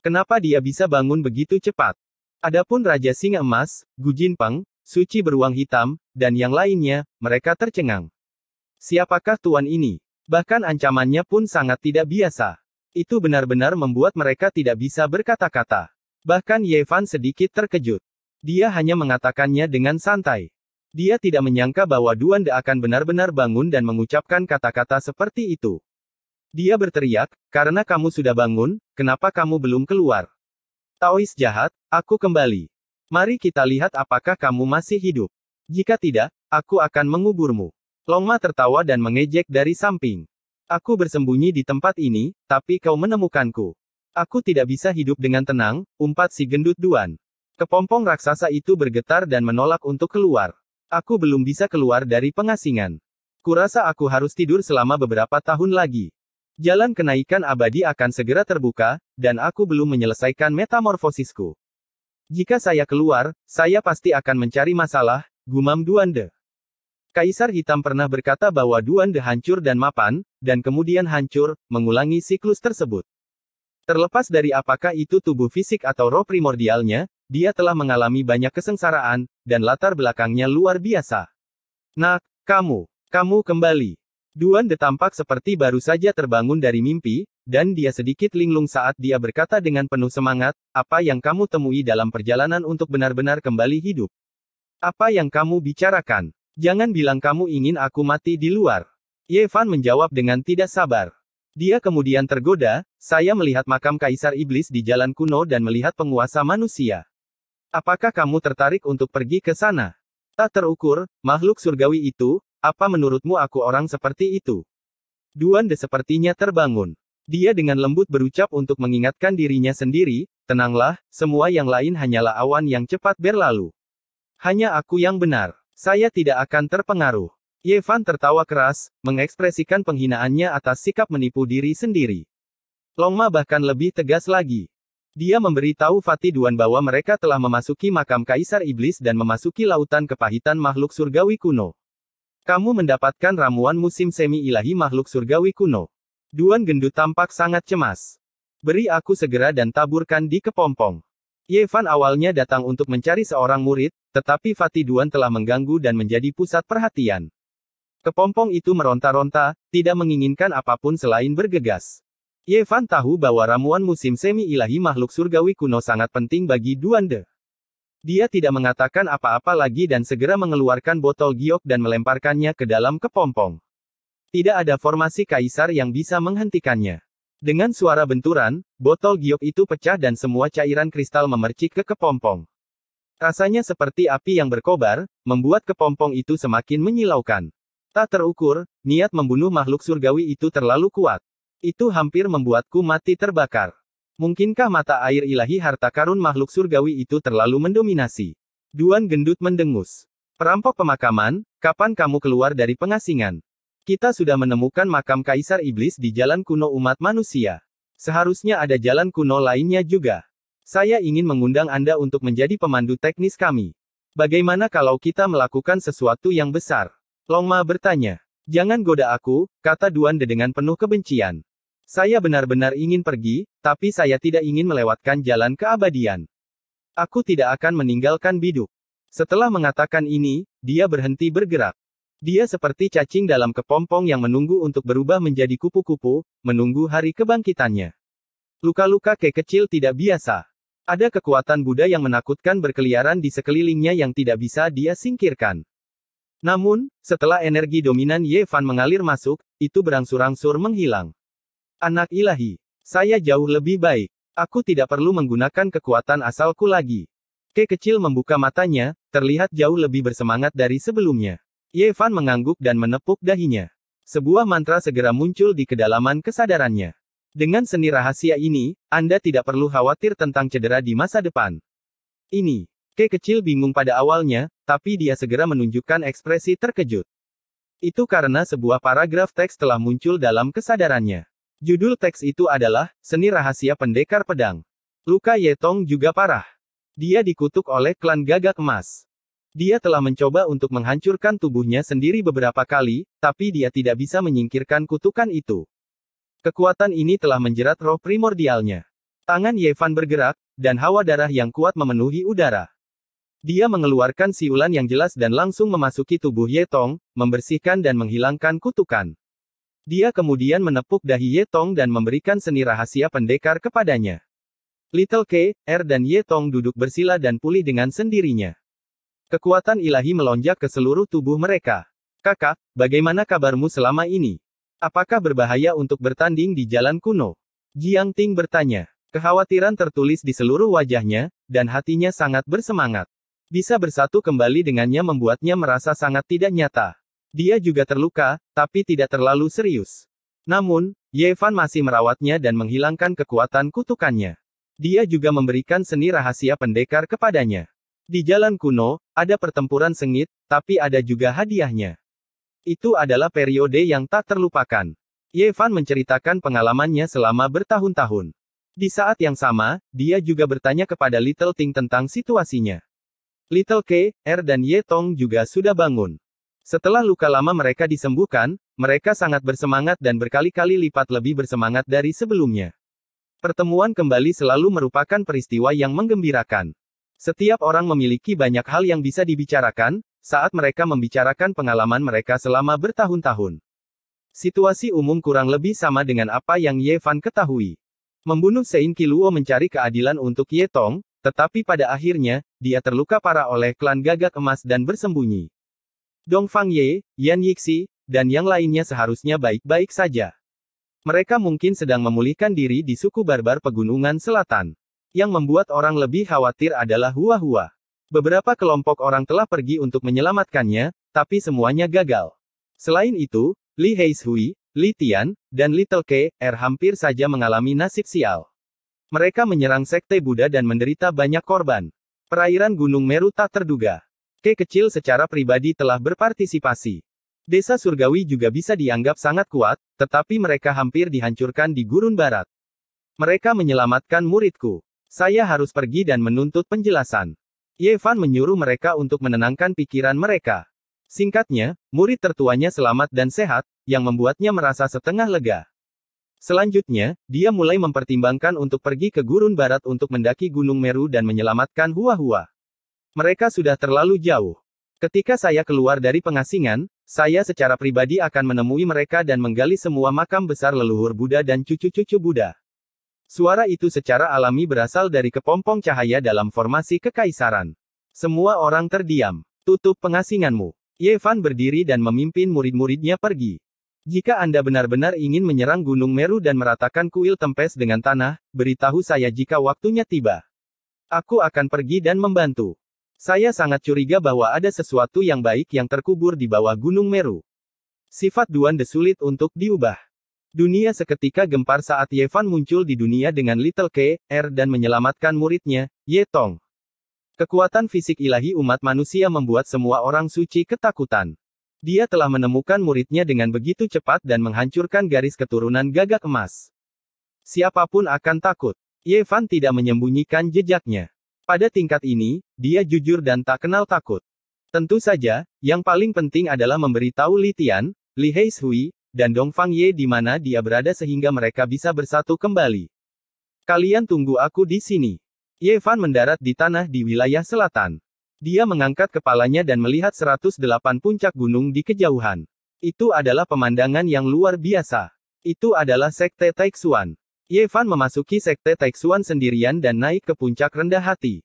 Kenapa dia bisa bangun begitu cepat? Adapun Raja Singa Emas, Gu Jinpeng, Suci Beruang Hitam, dan yang lainnya, mereka tercengang. Siapakah tuan ini? Bahkan ancamannya pun sangat tidak biasa. Itu benar-benar membuat mereka tidak bisa berkata-kata. Bahkan Ye Fan sedikit terkejut. Dia hanya mengatakannya dengan santai. Dia tidak menyangka bahwa Duan De akan benar-benar bangun dan mengucapkan kata-kata seperti itu. Dia berteriak, karena kamu sudah bangun, kenapa kamu belum keluar? Taois jahat, aku kembali. Mari kita lihat apakah kamu masih hidup. Jika tidak, aku akan menguburmu. Longma tertawa dan mengejek dari samping. Aku bersembunyi di tempat ini, tapi kau menemukanku. Aku tidak bisa hidup dengan tenang, umpat si gendut Duan. Kepompong raksasa itu bergetar dan menolak untuk keluar. Aku belum bisa keluar dari pengasingan. Kurasa aku harus tidur selama beberapa tahun lagi. Jalan kenaikan abadi akan segera terbuka, dan aku belum menyelesaikan metamorfosisku. Jika saya keluar, saya pasti akan mencari masalah, gumam Duande. Kaisar Hitam pernah berkata bahwa Duande hancur dan mapan, dan kemudian hancur, mengulangi siklus tersebut. Terlepas dari apakah itu tubuh fisik atau roh primordialnya, dia telah mengalami banyak kesengsaraan, dan latar belakangnya luar biasa. Nak, kamu kembali. Duande tampak seperti baru saja terbangun dari mimpi, dan dia sedikit linglung saat dia berkata dengan penuh semangat, apa yang kamu temui dalam perjalanan untuk benar-benar kembali hidup? Apa yang kamu bicarakan? Jangan bilang kamu ingin aku mati di luar. Ye Fan menjawab dengan tidak sabar. Dia kemudian tergoda, saya melihat makam Kaisar Iblis di jalan kuno dan melihat penguasa manusia. Apakah kamu tertarik untuk pergi ke sana? Tak terukur, makhluk surgawi itu, apa menurutmu aku orang seperti itu? Duande sepertinya terbangun. Dia dengan lembut berucap untuk mengingatkan dirinya sendiri, tenanglah, semua yang lain hanyalah awan yang cepat berlalu. Hanya aku yang benar. Saya tidak akan terpengaruh. Ye Fan tertawa keras, mengekspresikan penghinaannya atas sikap menipu diri sendiri. Longma bahkan lebih tegas lagi. Dia memberitahu Fatih Duan bahwa mereka telah memasuki makam Kaisar Iblis dan memasuki lautan kepahitan makhluk surgawi kuno. Kamu mendapatkan ramuan musim semi ilahi makhluk surgawi kuno. Duan gendut tampak sangat cemas. Beri aku segera dan taburkan di kepompong. Ye Fan awalnya datang untuk mencari seorang murid, tetapi Fatih Duan telah mengganggu dan menjadi pusat perhatian. Kepompong itu meronta-ronta, tidak menginginkan apapun selain bergegas. Ye Fan tahu bahwa ramuan musim semi ilahi makhluk surgawi kuno sangat penting bagi Duande. Dia tidak mengatakan apa-apa lagi dan segera mengeluarkan botol giok dan melemparkannya ke dalam kepompong. Tidak ada formasi kaisar yang bisa menghentikannya. Dengan suara benturan, botol giok itu pecah dan semua cairan kristal memercik ke kepompong. Rasanya seperti api yang berkobar, membuat kepompong itu semakin menyilaukan. Tak terukur, niat membunuh makhluk surgawi itu terlalu kuat. Itu hampir membuatku mati terbakar. Mungkinkah mata air ilahi harta karun makhluk surgawi itu terlalu mendominasi? Duan gendut mendengus. Perampok pemakaman, kapan kamu keluar dari pengasingan? Kita sudah menemukan makam Kaisar Iblis di jalan kuno umat manusia. Seharusnya ada jalan kuno lainnya juga. Saya ingin mengundang Anda untuk menjadi pemandu teknis kami. Bagaimana kalau kita melakukan sesuatu yang besar? Longma bertanya. Jangan goda aku, kata Duande dengan penuh kebencian. Saya benar-benar ingin pergi, tapi saya tidak ingin melewatkan jalan keabadian. Aku tidak akan meninggalkan biduk. Setelah mengatakan ini, dia berhenti bergerak. Dia seperti cacing dalam kepompong yang menunggu untuk berubah menjadi kupu-kupu, menunggu hari kebangkitannya. Luka-luka kecil tidak biasa. Ada kekuatan Buddha yang menakutkan berkeliaran di sekelilingnya yang tidak bisa dia singkirkan. Namun, setelah energi dominan Ye Fan mengalir masuk, itu berangsur-angsur menghilang. Anak ilahi, saya jauh lebih baik. Aku tidak perlu menggunakan kekuatan asalku lagi. Kecil membuka matanya, terlihat jauh lebih bersemangat dari sebelumnya. Ye Fan mengangguk dan menepuk dahinya. Sebuah mantra segera muncul di kedalaman kesadarannya. Dengan seni rahasia ini, Anda tidak perlu khawatir tentang cedera di masa depan. Ini. Kecil bingung pada awalnya, tapi dia segera menunjukkan ekspresi terkejut. Itu karena sebuah paragraf teks telah muncul dalam kesadarannya. Judul teks itu adalah, Seni Rahasia Pendekar Pedang. Luka Ye Tong juga parah. Dia dikutuk oleh klan Gagak Emas. Dia telah mencoba untuk menghancurkan tubuhnya sendiri beberapa kali, tapi dia tidak bisa menyingkirkan kutukan itu. Kekuatan ini telah menjerat roh primordialnya. Tangan Ye Fan bergerak, dan hawa darah yang kuat memenuhi udara. Dia mengeluarkan siulan yang jelas dan langsung memasuki tubuh Ye Tong, membersihkan dan menghilangkan kutukan. Dia kemudian menepuk dahi Ye Tong dan memberikan seni rahasia pendekar kepadanya. Little K, R dan Ye Tong duduk bersila dan pulih dengan sendirinya. Kekuatan ilahi melonjak ke seluruh tubuh mereka. Kakak, bagaimana kabarmu selama ini? Apakah berbahaya untuk bertanding di jalan kuno? Jiang Ting bertanya. Kekhawatiran tertulis di seluruh wajahnya, dan hatinya sangat bersemangat. Bisa bersatu kembali dengannya membuatnya merasa sangat tidak nyata. Dia juga terluka, tapi tidak terlalu serius. Namun, Ye Fan masih merawatnya dan menghilangkan kekuatan kutukannya. Dia juga memberikan seni rahasia pendekar kepadanya. Di jalan kuno, ada pertempuran sengit, tapi ada juga hadiahnya. Itu adalah periode yang tak terlupakan. Ye Fan menceritakan pengalamannya selama bertahun-tahun. Di saat yang sama, dia juga bertanya kepada Little Ting tentang situasinya. Little K, R dan Ye Tong juga sudah bangun. Setelah luka lama mereka disembuhkan, mereka sangat bersemangat dan berkali-kali lipat lebih bersemangat dari sebelumnya. Pertemuan kembali selalu merupakan peristiwa yang menggembirakan. Setiap orang memiliki banyak hal yang bisa dibicarakan, saat mereka membicarakan pengalaman mereka selama bertahun-tahun. Situasi umum kurang lebih sama dengan apa yang Ye Fan ketahui. Membunuh Sein Qiluo mencari keadilan untuk Ye Tong, tetapi pada akhirnya, dia terluka parah oleh klan Gagak Emas dan bersembunyi. Dongfang Ye, Yan Yixi, dan yang lainnya seharusnya baik-baik saja. Mereka mungkin sedang memulihkan diri di suku barbar pegunungan selatan. Yang membuat orang lebih khawatir adalah Hua-Hua. Beberapa kelompok orang telah pergi untuk menyelamatkannya, tapi semuanya gagal. Selain itu, Li Heishui, Li Tian, dan Little K, R hampir saja mengalami nasib sial. Mereka menyerang sekte Buddha dan menderita banyak korban. Perairan Gunung Meru tak terduga. K kecil secara pribadi telah berpartisipasi. Desa surgawi juga bisa dianggap sangat kuat, tetapi mereka hampir dihancurkan di Gurun Barat. Mereka menyelamatkan muridku. Saya harus pergi dan menuntut penjelasan. Ye Fan menyuruh mereka untuk menenangkan pikiran mereka. Singkatnya, murid tertuanya selamat dan sehat, yang membuatnya merasa setengah lega. Selanjutnya, dia mulai mempertimbangkan untuk pergi ke Gurun Barat untuk mendaki Gunung Meru dan menyelamatkan Hua-Hua. Mereka sudah terlalu jauh. Ketika saya keluar dari pengasingan, saya secara pribadi akan menemui mereka dan menggali semua makam besar leluhur Buddha dan cucu-cucu Buddha. Suara itu secara alami berasal dari kepompong cahaya dalam formasi kekaisaran. Semua orang terdiam. Tutup pengasinganmu. Ye Fan berdiri dan memimpin murid-muridnya pergi. Jika Anda benar-benar ingin menyerang Gunung Meru dan meratakan kuil tempes dengan tanah, beritahu saya jika waktunya tiba. Aku akan pergi dan membantu. Saya sangat curiga bahwa ada sesuatu yang baik yang terkubur di bawah Gunung Meru. Sifat Duan De sulit untuk diubah. Dunia seketika gempar saat Ye Fan muncul di dunia dengan Little K, R dan menyelamatkan muridnya, Ye Tong. Kekuatan fisik ilahi umat manusia membuat semua orang suci ketakutan. Dia telah menemukan muridnya dengan begitu cepat dan menghancurkan garis keturunan Gagak Emas. Siapapun akan takut. Ye Fan tidak menyembunyikan jejaknya. Pada tingkat ini, dia jujur dan tak kenal takut. Tentu saja, yang paling penting adalah memberitahu Li Tian, Li Heishui, dan Dongfang Ye di mana dia berada sehingga mereka bisa bersatu kembali. Kalian tunggu aku di sini. Ye Fan mendarat di tanah di wilayah selatan. Dia mengangkat kepalanya dan melihat 108 puncak gunung di kejauhan. Itu adalah pemandangan yang luar biasa. Itu adalah Sekte Taixuan. Ye Fan memasuki Sekte Taixuan sendirian dan naik ke puncak rendah hati.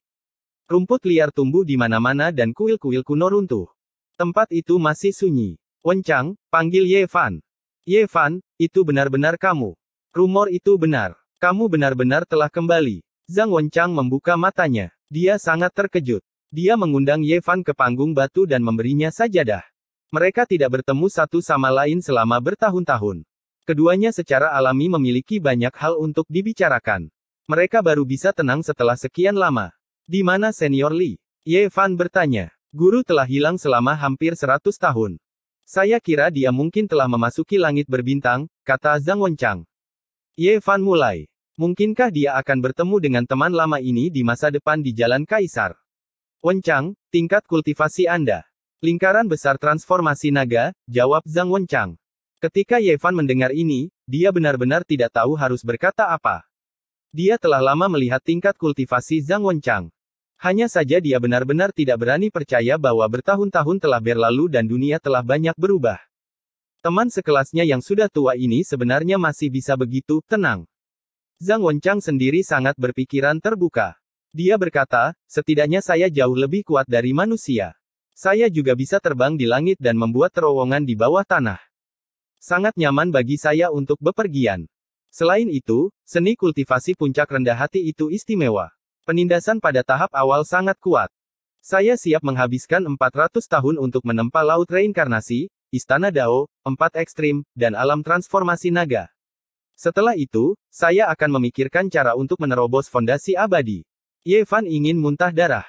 Rumput liar tumbuh di mana-mana dan kuil-kuil kuno runtuh. Tempat itu masih sunyi. Wenchang, panggil Ye Fan. Ye Fan, itu benar-benar kamu. Rumor itu benar. Kamu benar-benar telah kembali. Zhang Wenchang membuka matanya. Dia sangat terkejut. Dia mengundang Ye Fan ke panggung batu dan memberinya sajadah. Mereka tidak bertemu satu sama lain selama bertahun-tahun. Keduanya secara alami memiliki banyak hal untuk dibicarakan. Mereka baru bisa tenang setelah sekian lama. Di mana Senior Li? Ye Fan bertanya. Guru telah hilang selama hampir 100 tahun. Saya kira dia mungkin telah memasuki langit berbintang, kata Zhang Wenchang. Ye Fan mulai. Mungkinkah dia akan bertemu dengan teman lama ini di masa depan di Jalan Kaisar? Wenchang, tingkat kultivasi Anda. Lingkaran besar transformasi naga, jawab Zhang Wenchang. Ketika Ye Fan mendengar ini, dia benar-benar tidak tahu harus berkata apa. Dia telah lama melihat tingkat kultivasi Zhang Wenchang. Hanya saja dia benar-benar tidak berani percaya bahwa bertahun-tahun telah berlalu dan dunia telah banyak berubah. Teman sekelasnya yang sudah tua ini sebenarnya masih bisa begitu tenang. Zhang Wenchang sendiri sangat berpikiran terbuka. Dia berkata, setidaknya saya jauh lebih kuat dari manusia. Saya juga bisa terbang di langit dan membuat terowongan di bawah tanah. Sangat nyaman bagi saya untuk bepergian. Selain itu, seni kultivasi puncak rendah hati itu istimewa. Penindasan pada tahap awal sangat kuat. Saya siap menghabiskan 400 tahun untuk menempa laut reinkarnasi, istana Dao, 4 ekstrim, dan alam transformasi naga. Setelah itu, saya akan memikirkan cara untuk menerobos fondasi abadi. Ye Fan ingin muntah darah.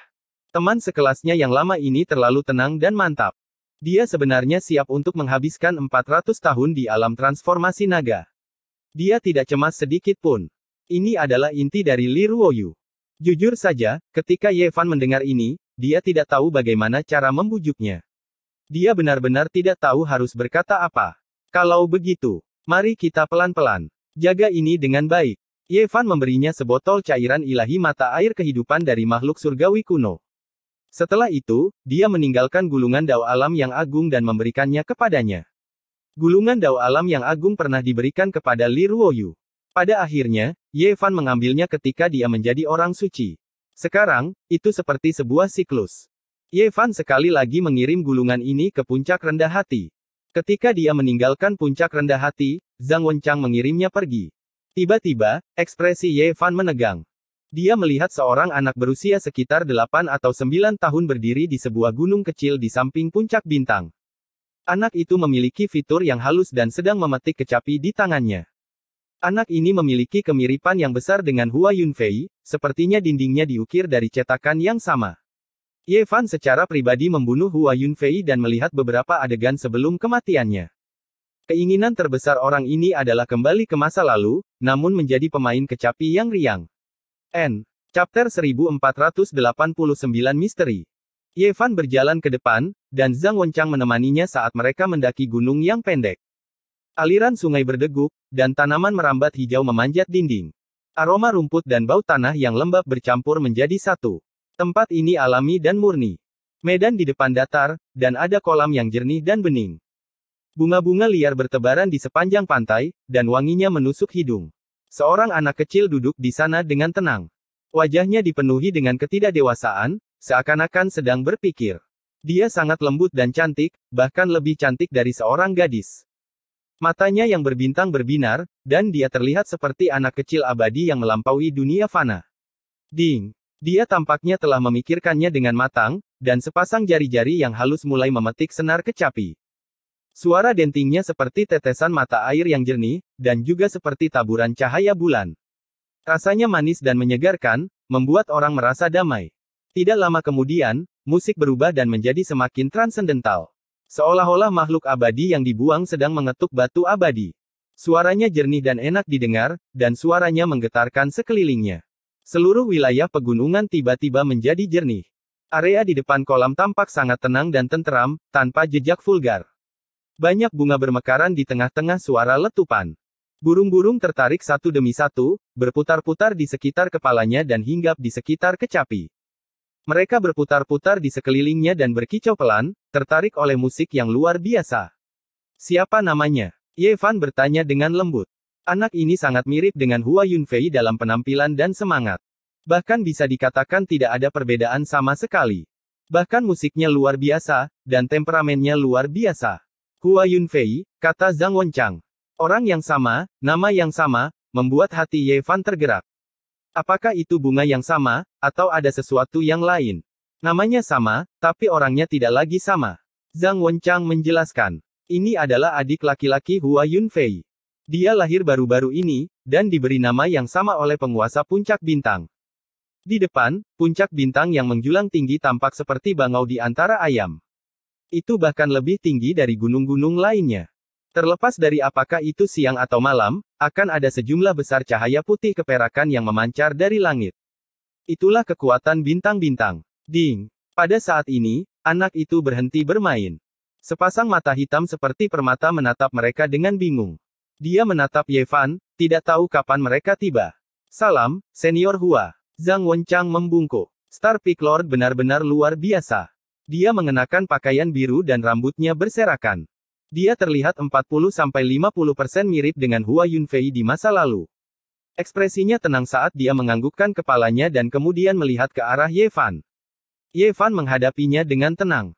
Teman sekelasnya yang lama ini terlalu tenang dan mantap. Dia sebenarnya siap untuk menghabiskan 400 tahun di alam transformasi naga. Dia tidak cemas sedikit pun. Ini adalah inti dari Li Ruoyu. Jujur saja, ketika Ye Fan mendengar ini, dia tidak tahu bagaimana cara membujuknya. Dia benar-benar tidak tahu harus berkata apa. Kalau begitu, mari kita pelan-pelan. Jaga ini dengan baik. Ye Fan memberinya sebotol cairan ilahi mata air kehidupan dari makhluk surgawi kuno. Setelah itu, dia meninggalkan gulungan dao alam yang agung dan memberikannya kepadanya. Gulungan dao alam yang agung pernah diberikan kepada Li Ruoyu. Pada akhirnya, Ye Fan mengambilnya ketika dia menjadi orang suci. Sekarang, itu seperti sebuah siklus. Ye Fan sekali lagi mengirim gulungan ini ke puncak rendah hati. Ketika dia meninggalkan puncak rendah hati, Zhang Wenchang mengirimnya pergi. Tiba-tiba, ekspresi Ye Fan menegang. Dia melihat seorang anak berusia sekitar 8 atau 9 tahun berdiri di sebuah gunung kecil di samping puncak bintang. Anak itu memiliki fitur yang halus dan sedang memetik kecapi di tangannya. Anak ini memiliki kemiripan yang besar dengan Hua Yunfei, sepertinya dindingnya diukir dari cetakan yang sama. Ye Fan secara pribadi membunuh Hua Yunfei dan melihat beberapa adegan sebelum kematiannya. Keinginan terbesar orang ini adalah kembali ke masa lalu, namun menjadi pemain kecapi yang riang. Chapter 1489 Misteri. Ye Fan berjalan ke depan, dan Zhang Wenchang menemaninya saat mereka mendaki gunung yang pendek. Aliran sungai berdeguk, dan tanaman merambat hijau memanjat dinding. Aroma rumput dan bau tanah yang lembab bercampur menjadi satu. Tempat ini alami dan murni. Medan di depan datar, dan ada kolam yang jernih dan bening. Bunga-bunga liar bertebaran di sepanjang pantai, dan wanginya menusuk hidung. Seorang anak kecil duduk di sana dengan tenang. Wajahnya dipenuhi dengan ketidakdewasaan, seakan-akan sedang berpikir. Dia sangat lembut dan cantik, bahkan lebih cantik dari seorang gadis. Matanya yang berbintang berbinar, dan dia terlihat seperti anak kecil abadi yang melampaui dunia fana. Ding! Dia tampaknya telah memikirkannya dengan matang, dan sepasang jari-jari yang halus mulai memetik senar kecapi. Suara dentingnya seperti tetesan mata air yang jernih, dan juga seperti taburan cahaya bulan. Rasanya manis dan menyegarkan, membuat orang merasa damai. Tidak lama kemudian, musik berubah dan menjadi semakin transendental. Seolah-olah makhluk abadi yang dibuang sedang mengetuk batu abadi. Suaranya jernih dan enak didengar, dan suaranya menggetarkan sekelilingnya. Seluruh wilayah pegunungan tiba-tiba menjadi jernih. Area di depan kolam tampak sangat tenang dan tenteram, tanpa jejak vulgar. Banyak bunga bermekaran di tengah-tengah suara letupan. Burung-burung tertarik satu demi satu, berputar-putar di sekitar kepalanya dan hinggap di sekitar kecapi. Mereka berputar-putar di sekelilingnya dan berkicau pelan, tertarik oleh musik yang luar biasa. Siapa namanya? Ye Fan bertanya dengan lembut. Anak ini sangat mirip dengan Hua Yunfei dalam penampilan dan semangat. Bahkan bisa dikatakan tidak ada perbedaan sama sekali. Bahkan musiknya luar biasa, dan temperamennya luar biasa. Hua Yunfei, kata Zhang Wenchang. Orang yang sama, nama yang sama, membuat hati Ye Fan tergerak. Apakah itu bunga yang sama, atau ada sesuatu yang lain? Namanya sama, tapi orangnya tidak lagi sama. Zhang Wenchang menjelaskan. Ini adalah adik laki-laki Hua Yunfei. Dia lahir baru-baru ini, dan diberi nama yang sama oleh penguasa puncak bintang. Di depan, puncak bintang yang menjulang tinggi tampak seperti bangau di antara ayam. Itu bahkan lebih tinggi dari gunung-gunung lainnya. Terlepas dari apakah itu siang atau malam, akan ada sejumlah besar cahaya putih keperakan yang memancar dari langit. Itulah kekuatan bintang-bintang. Ding! Pada saat ini, anak itu berhenti bermain. Sepasang mata hitam seperti permata menatap mereka dengan bingung. Dia menatap Ye Fan, tidak tahu kapan mereka tiba. Salam, Senior Hua. Zhang Wenchang membungkuk. Star Peak Lord benar-benar luar biasa. Dia mengenakan pakaian biru dan rambutnya berserakan. Dia terlihat 40-50% mirip dengan Hua Yunfei di masa lalu. Ekspresinya tenang saat dia menganggukkan kepalanya dan kemudian melihat ke arah Ye Fan. Ye Fan menghadapinya dengan tenang.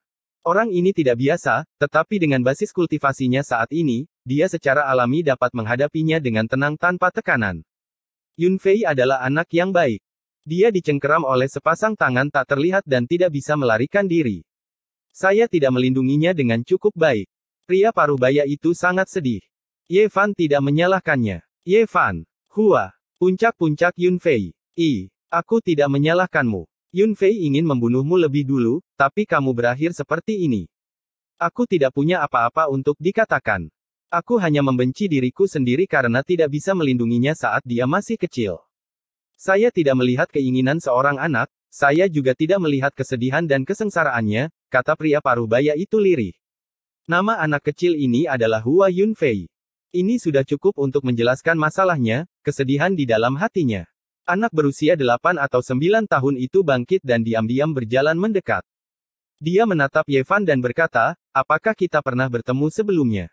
Orang ini tidak biasa, tetapi dengan basis kultivasinya saat ini, dia secara alami dapat menghadapinya dengan tenang tanpa tekanan. Yunfei adalah anak yang baik. Dia dicengkeram oleh sepasang tangan tak terlihat dan tidak bisa melarikan diri. Saya tidak melindunginya dengan cukup baik. Pria paruh baya itu sangat sedih. Ye Fan tidak menyalahkannya. Ye Fan, Hua, puncak-puncak Yunfei. Aku tidak menyalahkanmu. Yunfei ingin membunuhmu lebih dulu, tapi kamu berakhir seperti ini. Aku tidak punya apa-apa untuk dikatakan. Aku hanya membenci diriku sendiri karena tidak bisa melindunginya saat dia masih kecil. Saya tidak melihat keinginan seorang anak, saya juga tidak melihat kesedihan dan kesengsaraannya, kata pria paruh baya itu lirih. Nama anak kecil ini adalah Hua Yunfei. Ini sudah cukup untuk menjelaskan masalahnya, kesedihan di dalam hatinya. Anak berusia 8 atau 9 tahun itu bangkit dan diam-diam berjalan mendekat. Dia menatap Yevan dan berkata, apakah kita pernah bertemu sebelumnya?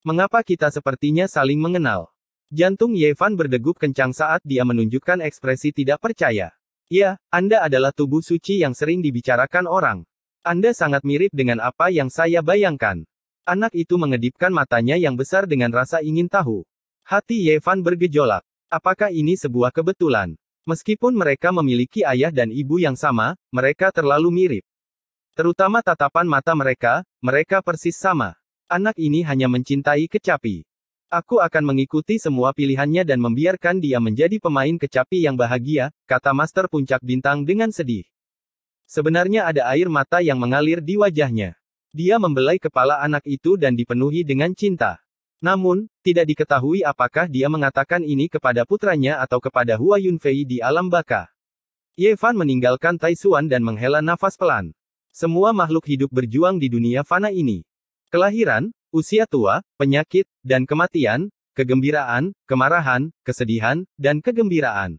Mengapa kita sepertinya saling mengenal? Jantung Yevan berdegup kencang saat dia menunjukkan ekspresi tidak percaya. Ya, Anda adalah tubuh suci yang sering dibicarakan orang. Anda sangat mirip dengan apa yang saya bayangkan. Anak itu mengedipkan matanya yang besar dengan rasa ingin tahu. Hati Yevan bergejolak. Apakah ini sebuah kebetulan? Meskipun mereka memiliki ayah dan ibu yang sama, mereka terlalu mirip. Terutama tatapan mata mereka, mereka persis sama. Anak ini hanya mencintai kecapi. Aku akan mengikuti semua pilihannya dan membiarkan dia menjadi pemain kecapi yang bahagia, kata Master Puncak Bintang dengan sedih. Sebenarnya ada air mata yang mengalir di wajahnya. Dia membelai kepala anak itu dan dipenuhi dengan cinta. Namun, tidak diketahui apakah dia mengatakan ini kepada putranya atau kepada Hua Yunfei di alam baka. Yevan meninggalkan Taisuan dan menghela nafas pelan. Semua makhluk hidup berjuang di dunia fana ini. Kelahiran, usia tua, penyakit, dan kematian, kegembiraan, kemarahan, kesedihan, dan kegembiraan.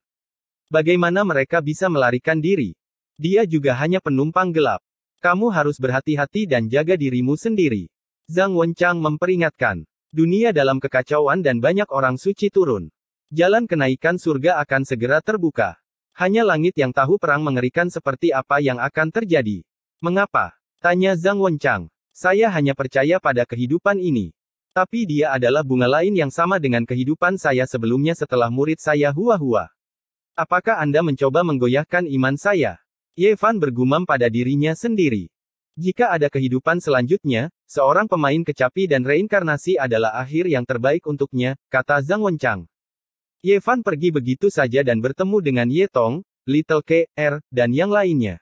Bagaimana mereka bisa melarikan diri? Dia juga hanya penumpang gelap. Kamu harus berhati-hati dan jaga dirimu sendiri. Zhang Wenchang memperingatkan. Dunia dalam kekacauan dan banyak orang suci turun. Jalan kenaikan surga akan segera terbuka. Hanya langit yang tahu perang mengerikan seperti apa yang akan terjadi. Mengapa? Tanya Zhang Wenchang. Saya hanya percaya pada kehidupan ini. Tapi dia adalah bunga lain yang sama dengan kehidupan saya sebelumnya setelah murid saya Hua-Hua. Apakah Anda mencoba menggoyahkan iman saya? Yevan bergumam pada dirinya sendiri. Jika ada kehidupan selanjutnya, seorang pemain kecapi dan reinkarnasi adalah akhir yang terbaik untuknya, kata Zhang Wenchang. Yevan pergi begitu saja dan bertemu dengan Ye Tong, Little K.R., dan yang lainnya.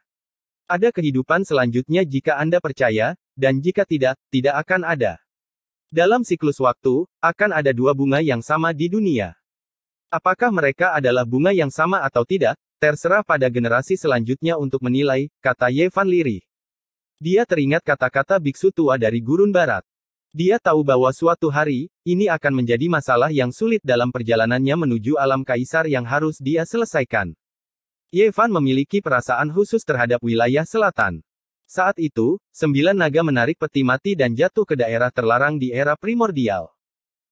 Ada kehidupan selanjutnya jika Anda percaya, dan jika tidak, tidak akan ada. Dalam siklus waktu, akan ada dua bunga yang sama di dunia. Apakah mereka adalah bunga yang sama atau tidak, terserah pada generasi selanjutnya untuk menilai, kata Yevan lirih. Dia teringat kata-kata biksu tua dari gurun barat. Dia tahu bahwa suatu hari, ini akan menjadi masalah yang sulit dalam perjalanannya menuju alam kaisar yang harus dia selesaikan. Yevan memiliki perasaan khusus terhadap wilayah selatan. Saat itu, 9 naga menarik peti mati dan jatuh ke daerah terlarang di era primordial.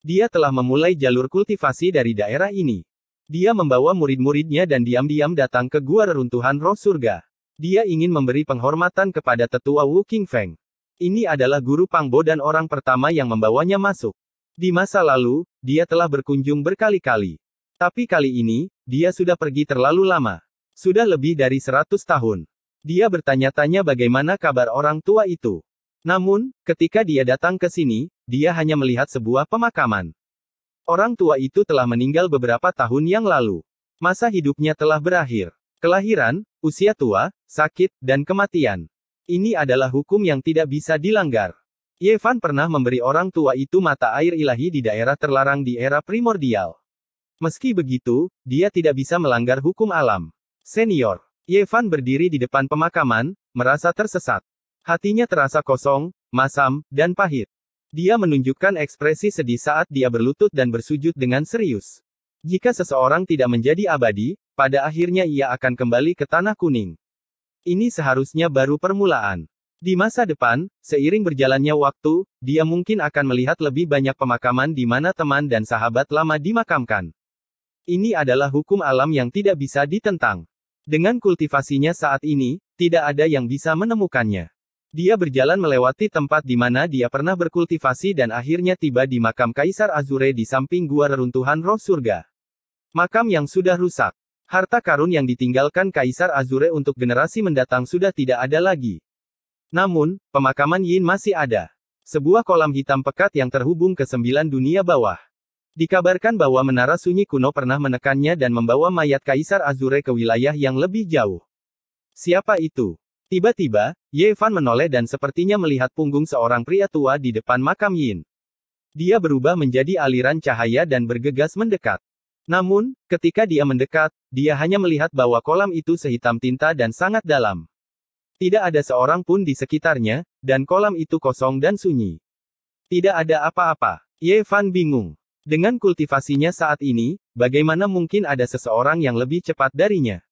Dia telah memulai jalur kultivasi dari daerah ini. Dia membawa murid-muridnya dan diam-diam datang ke gua reruntuhan roh surga. Dia ingin memberi penghormatan kepada tetua Wu Qingfeng. Ini adalah guru Pangbo dan orang pertama yang membawanya masuk. Di masa lalu, dia telah berkunjung berkali-kali. Tapi kali ini, dia sudah pergi terlalu lama. Sudah lebih dari 100 tahun. Dia bertanya-tanya bagaimana kabar orang tua itu. Namun, ketika dia datang ke sini, dia hanya melihat sebuah pemakaman. Orang tua itu telah meninggal beberapa tahun yang lalu. Masa hidupnya telah berakhir. Kelahiran, usia tua, sakit, dan kematian. Ini adalah hukum yang tidak bisa dilanggar. Yevan pernah memberi orang tua itu mata air ilahi di daerah terlarang di era primordial. Meski begitu, dia tidak bisa melanggar hukum alam. Senior. Yevan berdiri di depan pemakaman, merasa tersesat. Hatinya terasa kosong, masam, dan pahit. Dia menunjukkan ekspresi sedih saat dia berlutut dan bersujud dengan serius. Jika seseorang tidak menjadi abadi, pada akhirnya ia akan kembali ke tanah kuning. Ini seharusnya baru permulaan. Di masa depan, seiring berjalannya waktu, dia mungkin akan melihat lebih banyak pemakaman di mana teman dan sahabat lama dimakamkan. Ini adalah hukum alam yang tidak bisa ditentang. Dengan kultivasinya saat ini, tidak ada yang bisa menemukannya. Dia berjalan melewati tempat di mana dia pernah berkultivasi dan akhirnya tiba di makam Kaisar Azure di samping gua reruntuhan roh surga. Makam yang sudah rusak. Harta karun yang ditinggalkan Kaisar Azure untuk generasi mendatang sudah tidak ada lagi. Namun, pemakaman Yin masih ada. Sebuah kolam hitam pekat yang terhubung ke 9 dunia bawah. Dikabarkan bahwa menara sunyi kuno pernah menekannya dan membawa mayat Kaisar Azure ke wilayah yang lebih jauh. Siapa itu? Tiba-tiba, Ye Fan menoleh dan sepertinya melihat punggung seorang pria tua di depan makam Yin. Dia berubah menjadi aliran cahaya dan bergegas mendekat. Namun, ketika dia mendekat, dia hanya melihat bahwa kolam itu sehitam tinta dan sangat dalam. Tidak ada seorang pun di sekitarnya, dan kolam itu kosong dan sunyi. Tidak ada apa-apa. Ye Fan bingung. Dengan kultivasinya saat ini, bagaimana mungkin ada seseorang yang lebih cepat darinya?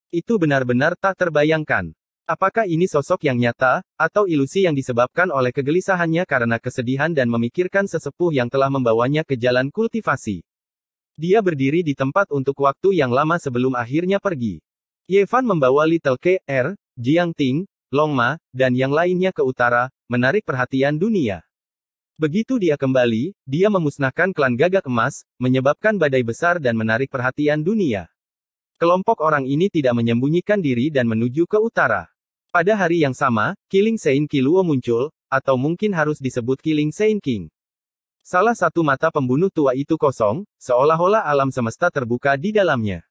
Itu benar-benar tak terbayangkan. Apakah ini sosok yang nyata, atau ilusi yang disebabkan oleh kegelisahannya karena kesedihan dan memikirkan sesepuh yang telah membawanya ke jalan kultivasi? Dia berdiri di tempat untuk waktu yang lama sebelum akhirnya pergi. Ye Fan membawa Little K.R., Jiang Ting, Long Ma, dan yang lainnya ke utara, menarik perhatian dunia. Begitu dia kembali, dia memusnahkan klan Gagak Emas, menyebabkan badai besar dan menarik perhatian dunia. Kelompok orang ini tidak menyembunyikan diri dan menuju ke utara. Pada hari yang sama, Killing Saint Kiluo muncul, atau mungkin harus disebut Killing Saint King. Salah satu mata pembunuh tua itu kosong, seolah-olah alam semesta terbuka di dalamnya.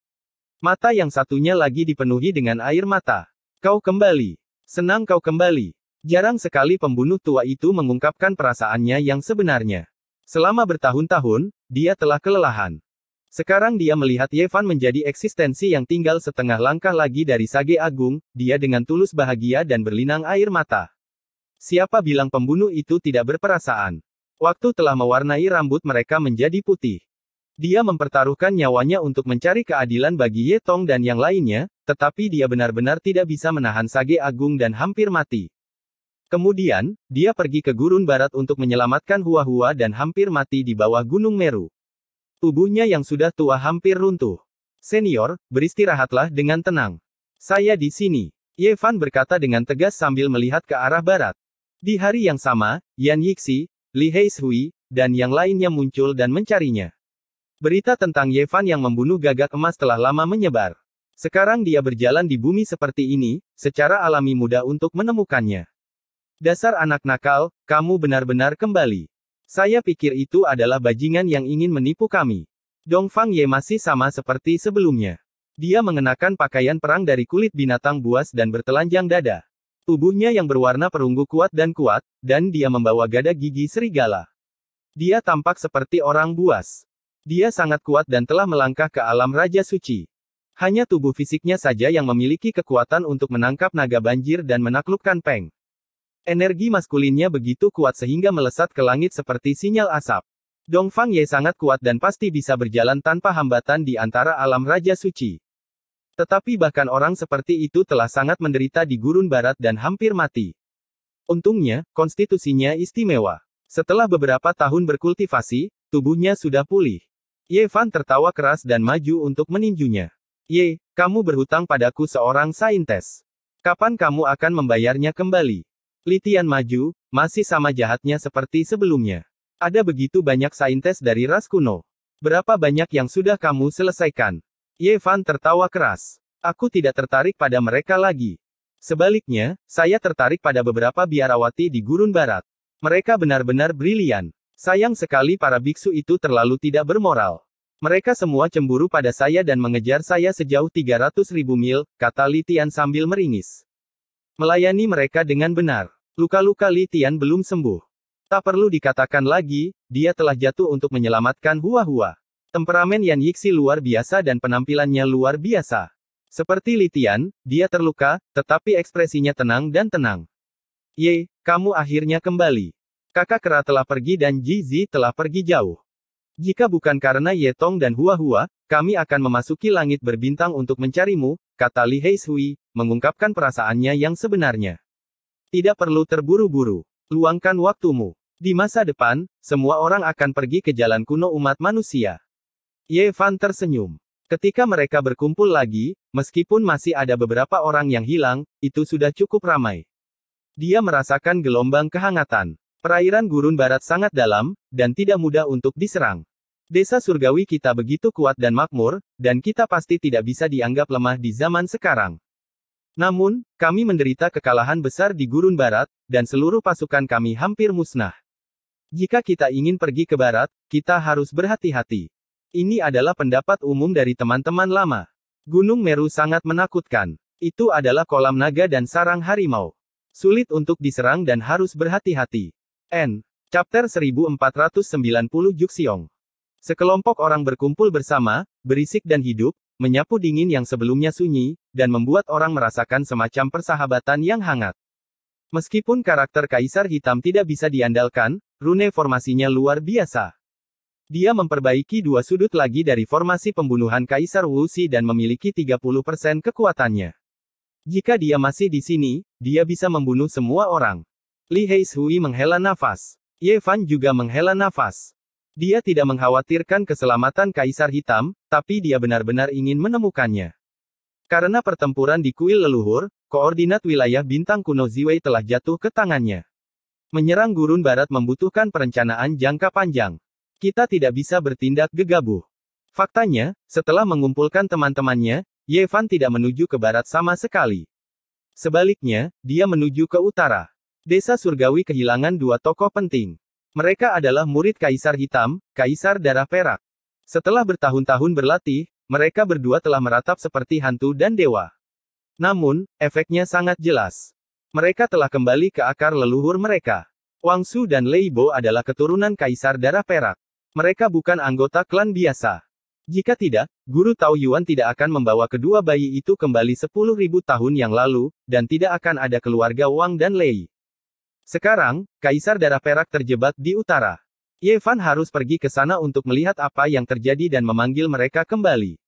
Mata yang satunya lagi dipenuhi dengan air mata. Kau kembali. Senang kau kembali. Jarang sekali pembunuh tua itu mengungkapkan perasaannya yang sebenarnya. Selama bertahun-tahun, dia telah kelelahan. Sekarang dia melihat Ye Fan menjadi eksistensi yang tinggal setengah langkah lagi dari Sage Agung, dia dengan tulus bahagia dan berlinang air mata. Siapa bilang pembunuh itu tidak berperasaan? Waktu telah mewarnai rambut mereka menjadi putih. Dia mempertaruhkan nyawanya untuk mencari keadilan bagi Ye Tong dan yang lainnya, tetapi dia benar-benar tidak bisa menahan Sage Agung dan hampir mati. Kemudian, dia pergi ke gurun barat untuk menyelamatkan Hua-Hua dan hampir mati di bawah Gunung Meru. Tubuhnya yang sudah tua hampir runtuh. Senior, beristirahatlah dengan tenang. Saya di sini. Ye Fan berkata dengan tegas sambil melihat ke arah barat. Di hari yang sama, Yan Yixi, Li Heishui, dan yang lainnya muncul dan mencarinya. Berita tentang Ye Fan yang membunuh Gagak Emas telah lama menyebar. Sekarang dia berjalan di bumi seperti ini, secara alami mudah untuk menemukannya. Dasar anak nakal, kamu benar-benar kembali. Saya pikir itu adalah bajingan yang ingin menipu kami. Dongfang Ye masih sama seperti sebelumnya. Dia mengenakan pakaian perang dari kulit binatang buas dan bertelanjang dada. Tubuhnya yang berwarna perunggu kuat, dan dia membawa gada gigi serigala. Dia tampak seperti orang buas. Dia sangat kuat dan telah melangkah ke alam Raja Suci. Hanya tubuh fisiknya saja yang memiliki kekuatan untuk menangkap naga banjir dan menaklukkan Peng. Energi maskulinnya begitu kuat sehingga melesat ke langit seperti sinyal asap. Dongfang Ye sangat kuat dan pasti bisa berjalan tanpa hambatan di antara alam Raja Suci. Tetapi bahkan orang seperti itu telah sangat menderita di gurun barat dan hampir mati. Untungnya, konstitusinya istimewa. Setelah beberapa tahun berkultivasi, tubuhnya sudah pulih. Ye Fan tertawa keras dan maju untuk meninjunya. Ye, kamu berhutang padaku seorang saintes. Kapan kamu akan membayarnya kembali? Li Tian maju, masih sama jahatnya seperti sebelumnya. Ada begitu banyak saintes dari ras kuno. Berapa banyak yang sudah kamu selesaikan? Ye Fan tertawa keras. Aku tidak tertarik pada mereka lagi. Sebaliknya, saya tertarik pada beberapa biarawati di gurun barat. Mereka benar-benar brilian. Sayang sekali para biksu itu terlalu tidak bermoral. Mereka semua cemburu pada saya dan mengejar saya sejauh 300.000 mil, kata Li Tian sambil meringis. Melayani mereka dengan benar. Luka-luka Li Tian belum sembuh. Tak perlu dikatakan lagi, dia telah jatuh untuk menyelamatkan Hua-Hua. Temperamen Yan Yixi luar biasa dan penampilannya luar biasa. Seperti Li Tian, dia terluka, tetapi ekspresinya tenang dan tenang. Ye, kamu akhirnya kembali. Kakak Kera telah pergi dan Ji Zi telah pergi jauh. Jika bukan karena Ye Tong dan Hua-Hua, kami akan memasuki langit berbintang untuk mencarimu, kata Li Heishui, mengungkapkan perasaannya yang sebenarnya. Tidak perlu terburu-buru. Luangkan waktumu. Di masa depan, semua orang akan pergi ke jalan kuno umat manusia. Ye Fan tersenyum. Ketika mereka berkumpul lagi, meskipun masih ada beberapa orang yang hilang, itu sudah cukup ramai. Dia merasakan gelombang kehangatan. Perairan gurun barat sangat dalam, dan tidak mudah untuk diserang. Desa surgawi kita begitu kuat dan makmur, dan kita pasti tidak bisa dianggap lemah di zaman sekarang. Namun, kami menderita kekalahan besar di gurun barat, dan seluruh pasukan kami hampir musnah. Jika kita ingin pergi ke barat, kita harus berhati-hati. Ini adalah pendapat umum dari teman-teman lama. Gunung Meru sangat menakutkan. Itu adalah kolam naga dan sarang harimau. Sulit untuk diserang dan harus berhati-hati. N. Chapter 1490 Juxiong. Sekelompok orang berkumpul bersama, berisik dan hidup, menyapu dingin yang sebelumnya sunyi, dan membuat orang merasakan semacam persahabatan yang hangat. Meskipun karakter Kaisar Hitam tidak bisa diandalkan, rune formasinya luar biasa. Dia memperbaiki dua sudut lagi dari formasi pembunuhan Kaisar Wuxi dan memiliki 30% kekuatannya. Jika dia masih di sini, dia bisa membunuh semua orang. Li Heishui menghela nafas. Ye Fan juga menghela nafas. Dia tidak mengkhawatirkan keselamatan Kaisar Hitam, tapi dia benar-benar ingin menemukannya. Karena pertempuran di kuil leluhur, koordinat wilayah bintang kuno Ziwei telah jatuh ke tangannya. Menyerang Gurun Barat membutuhkan perencanaan jangka panjang. Kita tidak bisa bertindak gegabah. Faktanya, setelah mengumpulkan teman-temannya, Ye Fan tidak menuju ke barat sama sekali. Sebaliknya, dia menuju ke utara. Desa Surgawi kehilangan dua tokoh penting. Mereka adalah murid Kaisar Hitam, Kaisar Darah Perak. Setelah bertahun-tahun berlatih, mereka berdua telah meratap seperti hantu dan dewa. Namun, efeknya sangat jelas. Mereka telah kembali ke akar leluhur mereka. Wang Su dan Lei Bo adalah keturunan Kaisar Darah Perak. Mereka bukan anggota klan biasa. Jika tidak, Guru Tao Yuan tidak akan membawa kedua bayi itu kembali 10.000 tahun yang lalu, dan tidak akan ada keluarga Wang dan Lei. Sekarang, Kaisar Darah Perak terjebak di utara. Ye Fan harus pergi ke sana untuk melihat apa yang terjadi dan memanggil mereka kembali.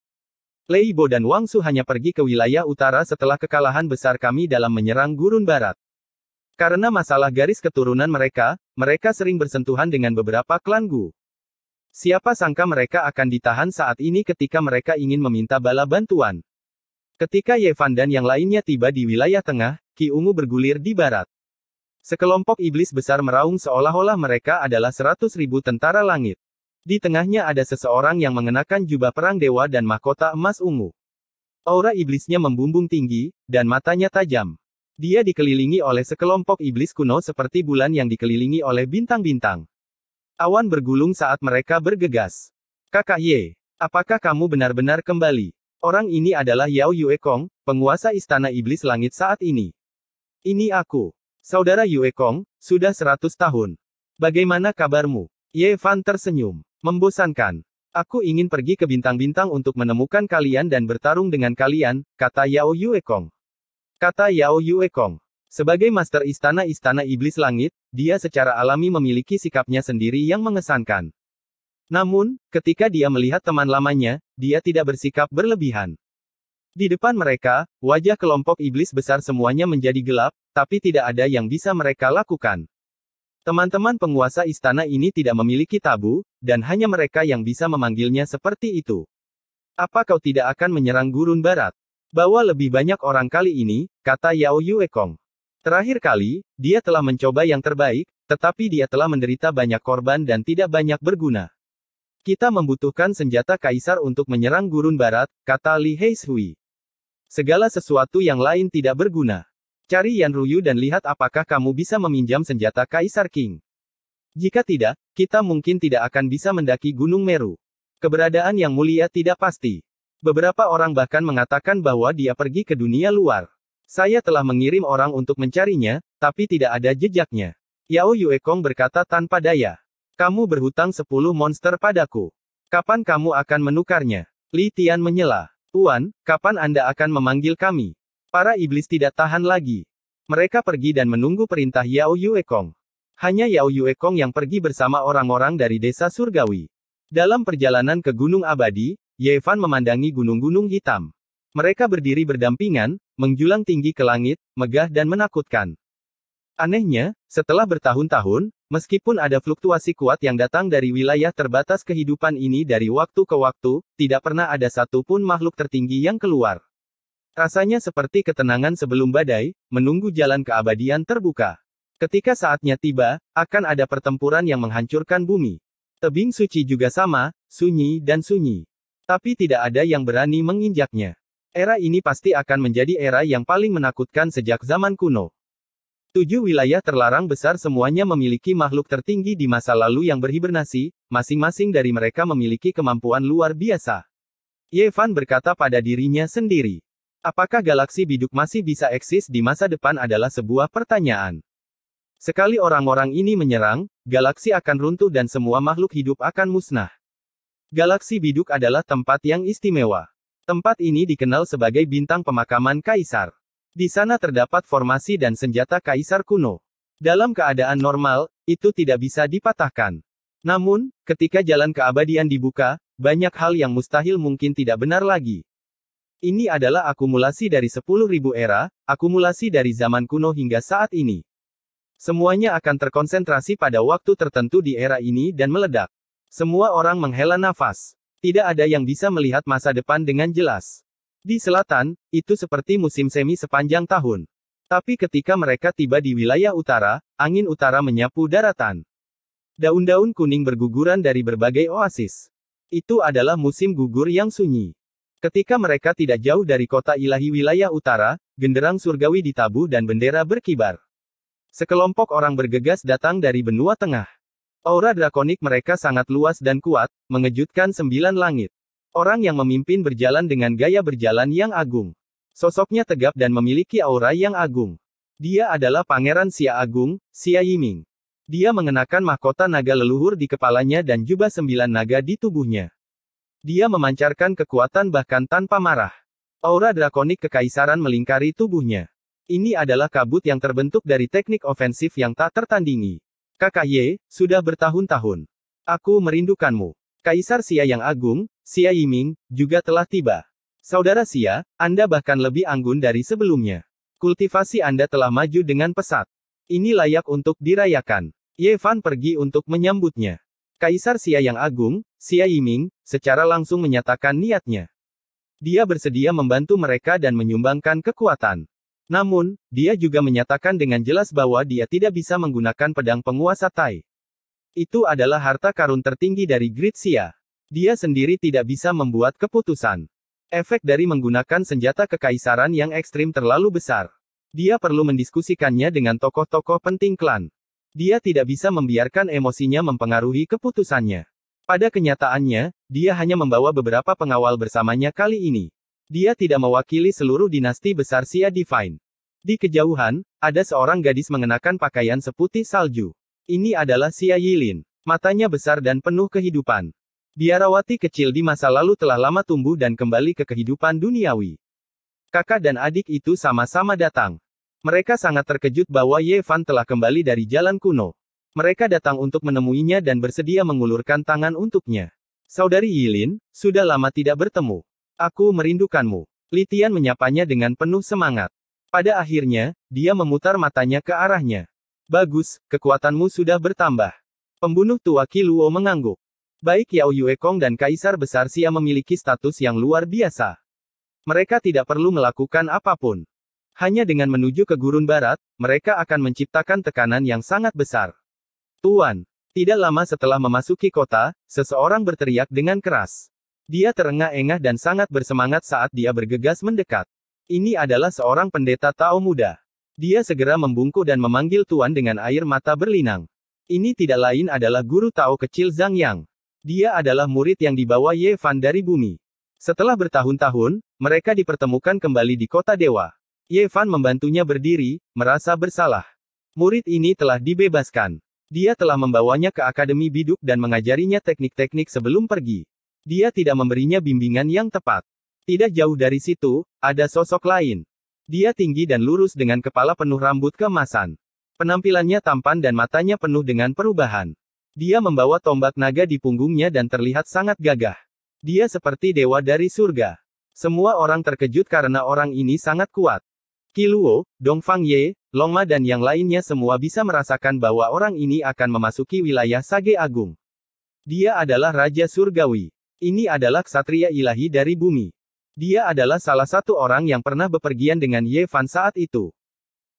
Lei Bo dan Wang Su hanya pergi ke wilayah utara setelah kekalahan besar kami dalam menyerang Gurun Barat. Karena masalah garis keturunan mereka sering bersentuhan dengan beberapa klan Gu. Siapa sangka mereka akan ditahan saat ini ketika mereka ingin meminta bala bantuan. Ketika Ye Fan dan yang lainnya tiba di wilayah tengah, Ki Ungu bergulir di barat. Sekelompok iblis besar meraung seolah-olah mereka adalah 100.000 tentara langit. Di tengahnya ada seseorang yang mengenakan jubah perang dewa dan mahkota emas ungu. Aura iblisnya membumbung tinggi, dan matanya tajam. Dia dikelilingi oleh sekelompok iblis kuno seperti bulan yang dikelilingi oleh bintang-bintang. Awan bergulung saat mereka bergegas. Kakak Ye, apakah kamu benar-benar kembali? Orang ini adalah Yao Yuekong, penguasa Istana Iblis Langit saat ini. Ini aku. Saudara Yuekong, sudah 100 tahun. Bagaimana kabarmu? Ye Fan tersenyum. Membosankan. Aku ingin pergi ke bintang-bintang untuk menemukan kalian dan bertarung dengan kalian, kata Yao Yuekong. Kata Yao Yuekong. Sebagai Master Istana Iblis Langit, dia secara alami memiliki sikapnya sendiri yang mengesankan. Namun, ketika dia melihat teman lamanya, dia tidak bersikap berlebihan. Di depan mereka, wajah kelompok iblis besar semuanya menjadi gelap, tapi tidak ada yang bisa mereka lakukan. Teman-teman penguasa istana ini tidak memiliki tabu, dan hanya mereka yang bisa memanggilnya seperti itu. Apa kau tidak akan menyerang Gurun Barat? Bawa lebih banyak orang kali ini, kata Yao Yuekong. Terakhir kali, dia telah mencoba yang terbaik, tetapi dia telah menderita banyak korban dan tidak banyak berguna. Kita membutuhkan senjata kaisar untuk menyerang Gurun Barat, kata Li Heishui. Segala sesuatu yang lain tidak berguna. Cari Yan Ruyu dan lihat apakah kamu bisa meminjam senjata Kaisar King. Jika tidak, kita mungkin tidak akan bisa mendaki Gunung Meru. Keberadaan yang mulia tidak pasti. Beberapa orang bahkan mengatakan bahwa dia pergi ke dunia luar. Saya telah mengirim orang untuk mencarinya, tapi tidak ada jejaknya. Yao Yuekong berkata tanpa daya. Kamu berhutang 10 monster padaku. Kapan kamu akan menukarnya? Li Tian menyela. Tuan, kapan Anda akan memanggil kami? Para iblis tidak tahan lagi. Mereka pergi dan menunggu perintah Yao Yuekong. Hanya Yao Yuekong yang pergi bersama orang-orang dari desa surgawi. Dalam perjalanan ke Gunung Abadi, Ye Fan memandangi gunung-gunung hitam. Mereka berdiri berdampingan, menjulang tinggi ke langit, megah dan menakutkan. Anehnya, setelah bertahun-tahun, meskipun ada fluktuasi kuat yang datang dari wilayah terbatas kehidupan ini dari waktu ke waktu, tidak pernah ada satupun makhluk tertinggi yang keluar. Rasanya seperti ketenangan sebelum badai, menunggu jalan keabadian terbuka. Ketika saatnya tiba, akan ada pertempuran yang menghancurkan bumi. Tebing suci juga sama, sunyi dan sunyi. Tapi tidak ada yang berani menginjaknya. Era ini pasti akan menjadi era yang paling menakutkan sejak zaman kuno. 7 wilayah terlarang besar semuanya memiliki makhluk tertinggi di masa lalu yang berhibernasi, masing-masing dari mereka memiliki kemampuan luar biasa. Ye Fan berkata pada dirinya sendiri. Apakah galaksi biduk masih bisa eksis di masa depan adalah sebuah pertanyaan. Sekali orang-orang ini menyerang, galaksi akan runtuh dan semua makhluk hidup akan musnah. Galaksi biduk adalah tempat yang istimewa. Tempat ini dikenal sebagai bintang pemakaman kaisar. Di sana terdapat formasi dan senjata kaisar kuno. Dalam keadaan normal, itu tidak bisa dipatahkan. Namun, ketika jalan keabadian dibuka, banyak hal yang mustahil mungkin tidak benar lagi. Ini adalah akumulasi dari 10.000 era, akumulasi dari zaman kuno hingga saat ini. Semuanya akan terkonsentrasi pada waktu tertentu di era ini dan meledak. Semua orang menghela nafas. Tidak ada yang bisa melihat masa depan dengan jelas. Di selatan, itu seperti musim semi sepanjang tahun. Tapi ketika mereka tiba di wilayah utara, angin utara menyapu daratan. Daun-daun kuning berguguran dari berbagai oasis. Itu adalah musim gugur yang sunyi. Ketika mereka tidak jauh dari kota ilahi wilayah utara, genderang surgawi ditabuh dan bendera berkibar. Sekelompok orang bergegas datang dari benua tengah. Aura drakonik mereka sangat luas dan kuat, mengejutkan 9 langit. Orang yang memimpin berjalan dengan gaya berjalan yang agung. Sosoknya tegap dan memiliki aura yang agung. Dia adalah Pangeran Xia Agung, Xia Yiming. Dia mengenakan mahkota naga leluhur di kepalanya dan jubah 9 naga di tubuhnya. Dia memancarkan kekuatan bahkan tanpa marah. Aura drakonik kekaisaran melingkari tubuhnya. Ini adalah kabut yang terbentuk dari teknik ofensif yang tak tertandingi. Kakak Ye, sudah bertahun-tahun. Aku merindukanmu. Kaisar Xia yang agung, Xia Yiming, juga telah tiba. Saudara Xia, Anda bahkan lebih anggun dari sebelumnya. Kultivasi Anda telah maju dengan pesat. Ini layak untuk dirayakan. Ye Fan pergi untuk menyambutnya. Kaisar Xia yang agung, Xia Yiming, secara langsung menyatakan niatnya. Dia bersedia membantu mereka dan menyumbangkan kekuatan. Namun, dia juga menyatakan dengan jelas bahwa dia tidak bisa menggunakan pedang penguasa Tai. Itu adalah harta karun tertinggi dari Great Xia. Dia sendiri tidak bisa membuat keputusan. Efek dari menggunakan senjata kekaisaran yang ekstrim terlalu besar. Dia perlu mendiskusikannya dengan tokoh-tokoh penting klan. Dia tidak bisa membiarkan emosinya mempengaruhi keputusannya. Pada kenyataannya, dia hanya membawa beberapa pengawal bersamanya kali ini. Dia tidak mewakili seluruh dinasti besar Xia Divine. Di kejauhan, ada seorang gadis mengenakan pakaian seputih salju. Ini adalah Xia Yilin. Matanya besar dan penuh kehidupan. Biarawati kecil di masa lalu telah lama tumbuh dan kembali ke kehidupan duniawi. Kakak dan adik itu sama-sama datang. Mereka sangat terkejut bahwa Ye Fan telah kembali dari jalan kuno. Mereka datang untuk menemuinya dan bersedia mengulurkan tangan untuknya. Saudari Yilin, sudah lama tidak bertemu. Aku merindukanmu. Li Tian menyapanya dengan penuh semangat. Pada akhirnya, dia memutar matanya ke arahnya. Bagus, kekuatanmu sudah bertambah. Pembunuh tua Qi Luo mengangguk. Baik Yao Yuekong dan Kaisar Besar Xia memiliki status yang luar biasa. Mereka tidak perlu melakukan apapun. Hanya dengan menuju ke gurun barat, mereka akan menciptakan tekanan yang sangat besar. Tuan. Tidak lama setelah memasuki kota, seseorang berteriak dengan keras. Dia terengah-engah dan sangat bersemangat saat dia bergegas mendekat. Ini adalah seorang pendeta Tao muda. Dia segera membungkuk dan memanggil Tuan dengan air mata berlinang. Ini tidak lain adalah guru Tao kecil Zhang Yang. Dia adalah murid yang dibawa Ye Fan dari bumi. Setelah bertahun-tahun, mereka dipertemukan kembali di kota dewa. Ye Fan membantunya berdiri, merasa bersalah. Murid ini telah dibebaskan. Dia telah membawanya ke Akademi Biduk dan mengajarinya teknik-teknik sebelum pergi. Dia tidak memberinya bimbingan yang tepat. Tidak jauh dari situ, ada sosok lain. Dia tinggi dan lurus dengan kepala penuh rambut keemasan. Penampilannya tampan dan matanya penuh dengan perubahan. Dia membawa tombak naga di punggungnya dan terlihat sangat gagah. Dia seperti dewa dari surga. Semua orang terkejut karena orang ini sangat kuat. Qi Luo, Dongfang Ye, Long Ma dan yang lainnya semua bisa merasakan bahwa orang ini akan memasuki wilayah Sage Agung. Dia adalah Raja Surgawi. Ini adalah ksatria ilahi dari bumi. Dia adalah salah satu orang yang pernah bepergian dengan Ye Fan saat itu.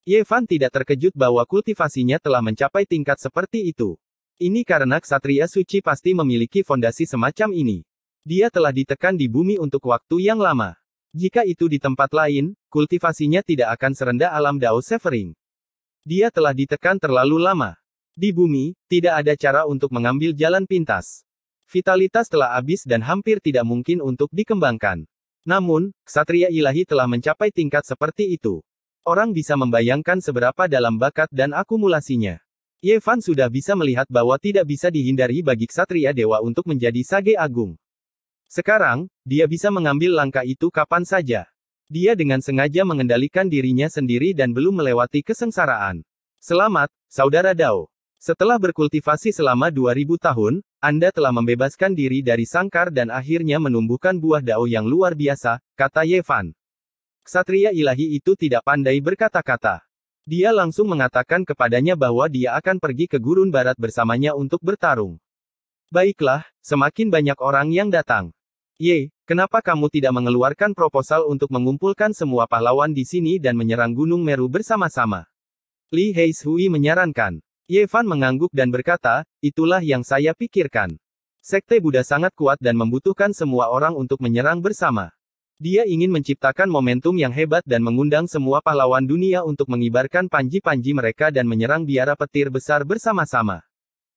Ye Fan tidak terkejut bahwa kultivasinya telah mencapai tingkat seperti itu. Ini karena ksatria suci pasti memiliki fondasi semacam ini. Dia telah ditekan di bumi untuk waktu yang lama. Jika itu di tempat lain, kultivasinya tidak akan serendah alam Dao Severing. Dia telah ditekan terlalu lama. Di bumi, tidak ada cara untuk mengambil jalan pintas. Vitalitas telah habis dan hampir tidak mungkin untuk dikembangkan. Namun, ksatria ilahi telah mencapai tingkat seperti itu. Orang bisa membayangkan seberapa dalam bakat dan akumulasinya. Ye Fan sudah bisa melihat bahwa tidak bisa dihindari bagi ksatria dewa untuk menjadi sage agung. Sekarang, dia bisa mengambil langkah itu kapan saja. Dia dengan sengaja mengendalikan dirinya sendiri dan belum melewati kesengsaraan. Selamat, Saudara Dao. Setelah berkultivasi selama 2000 tahun, Anda telah membebaskan diri dari sangkar dan akhirnya menumbuhkan buah Dao yang luar biasa, kata Ye Fan. Ksatria ilahi itu tidak pandai berkata-kata. Dia langsung mengatakan kepadanya bahwa dia akan pergi ke gurun barat bersamanya untuk bertarung. Baiklah, semakin banyak orang yang datang. Ye, kenapa kamu tidak mengeluarkan proposal untuk mengumpulkan semua pahlawan di sini dan menyerang Gunung Meru bersama-sama? Li Heishui menyarankan. Ye Fan mengangguk dan berkata, itulah yang saya pikirkan. Sekte Buddha sangat kuat dan membutuhkan semua orang untuk menyerang bersama. Dia ingin menciptakan momentum yang hebat dan mengundang semua pahlawan dunia untuk mengibarkan panji-panji mereka dan menyerang biara petir besar bersama-sama.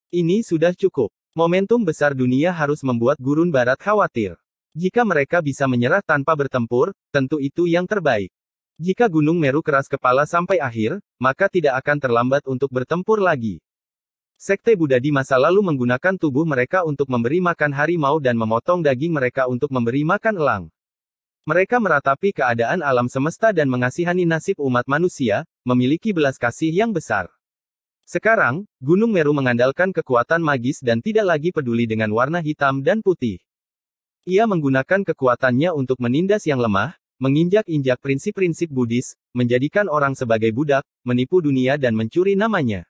Ini sudah cukup. Momentum besar dunia harus membuat gurun barat khawatir. Jika mereka bisa menyerah tanpa bertempur, tentu itu yang terbaik. Jika Gunung Meru keras kepala sampai akhir, maka tidak akan terlambat untuk bertempur lagi. Sekte Buddha di masa lalu menggunakan tubuh mereka untuk memberi makan harimau dan memotong daging mereka untuk memberi makan elang. Mereka meratapi keadaan alam semesta dan mengasihani nasib umat manusia, memiliki belas kasih yang besar. Sekarang, Gunung Meru mengandalkan kekuatan magis dan tidak lagi peduli dengan warna hitam dan putih. Ia menggunakan kekuatannya untuk menindas yang lemah, menginjak-injak prinsip-prinsip Buddhis, menjadikan orang sebagai budak, menipu dunia dan mencuri namanya.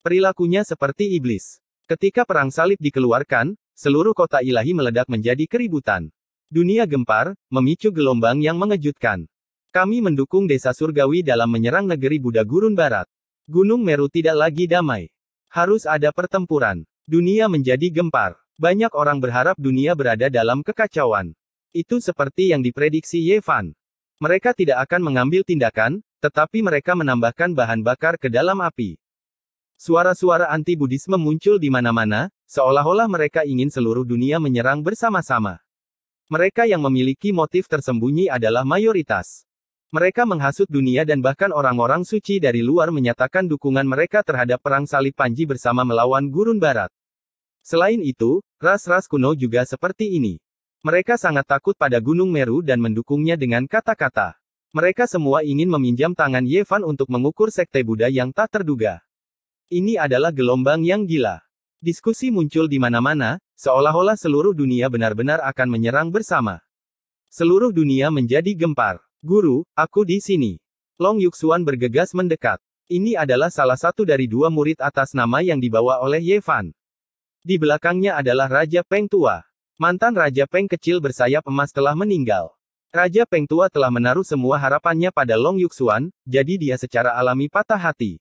Perilakunya seperti iblis. Ketika perang salib dikeluarkan, seluruh kota ilahi meledak menjadi keributan. Dunia gempar, memicu gelombang yang mengejutkan. Kami mendukung desa surgawi dalam menyerang negeri Buddha Gurun Barat. Gunung Meru tidak lagi damai. Harus ada pertempuran. Dunia menjadi gempar. Banyak orang berharap dunia berada dalam kekacauan. Itu seperti yang diprediksi Ye Fan. Mereka tidak akan mengambil tindakan, tetapi mereka menambahkan bahan bakar ke dalam api. Suara-suara anti-Buddhisme muncul di mana-mana, seolah-olah mereka ingin seluruh dunia menyerang bersama-sama. Mereka yang memiliki motif tersembunyi adalah mayoritas. Mereka menghasut dunia dan bahkan orang-orang suci dari luar menyatakan dukungan mereka terhadap perang salib Panji bersama melawan Gurun Barat. Selain itu, ras-ras kuno juga seperti ini. Mereka sangat takut pada Gunung Meru dan mendukungnya dengan kata-kata. Mereka semua ingin meminjam tangan Ye Fan untuk mengukur sekte Buddha yang tak terduga. Ini adalah gelombang yang gila. Diskusi muncul di mana-mana, seolah-olah seluruh dunia benar-benar akan menyerang bersama. Seluruh dunia menjadi gempar. Guru, aku di sini. Long Yuxuan bergegas mendekat. Ini adalah salah satu dari dua murid atas nama yang dibawa oleh Ye Fan. Di belakangnya adalah Raja Peng Tua. Mantan Raja Peng kecil bersayap emas telah meninggal. Raja Peng Tua telah menaruh semua harapannya pada Long Yuxuan, jadi dia secara alami patah hati.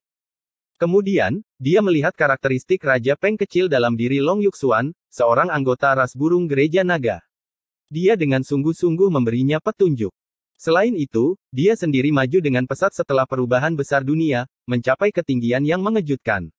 Kemudian, dia melihat karakteristik Raja Peng kecil dalam diri Long Yuxuan, seorang anggota ras burung gereja naga. Dia dengan sungguh-sungguh memberinya petunjuk. Selain itu, dia sendiri maju dengan pesat setelah perubahan besar dunia, mencapai ketinggian yang mengejutkan.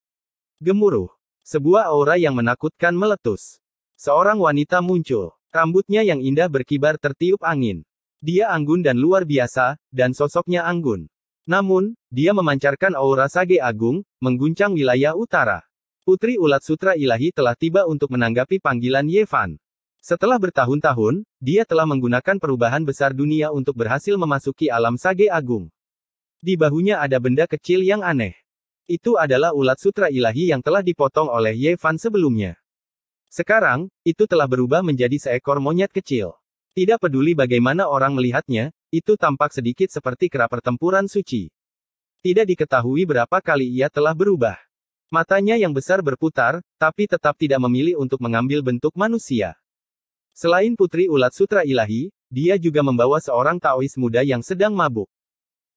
Gemuruh. Sebuah aura yang menakutkan meletus. Seorang wanita muncul. Rambutnya yang indah berkibar tertiup angin. Dia anggun dan luar biasa, dan sosoknya anggun. Namun, dia memancarkan aura sage agung, mengguncang wilayah utara. Putri Ulat Sutra Ilahi telah tiba untuk menanggapi panggilan Ye Fan. Setelah bertahun-tahun, dia telah menggunakan perubahan besar dunia untuk berhasil memasuki alam sage agung. Di bahunya ada benda kecil yang aneh. Itu adalah Ulat Sutra Ilahi yang telah dipotong oleh Ye Fan sebelumnya. Sekarang, itu telah berubah menjadi seekor monyet kecil. Tidak peduli bagaimana orang melihatnya, itu tampak sedikit seperti kera pertempuran suci. Tidak diketahui berapa kali ia telah berubah. Matanya yang besar berputar, tapi tetap tidak memilih untuk mengambil bentuk manusia. Selain Putri Ulat Sutra Ilahi, dia juga membawa seorang Taois muda yang sedang mabuk.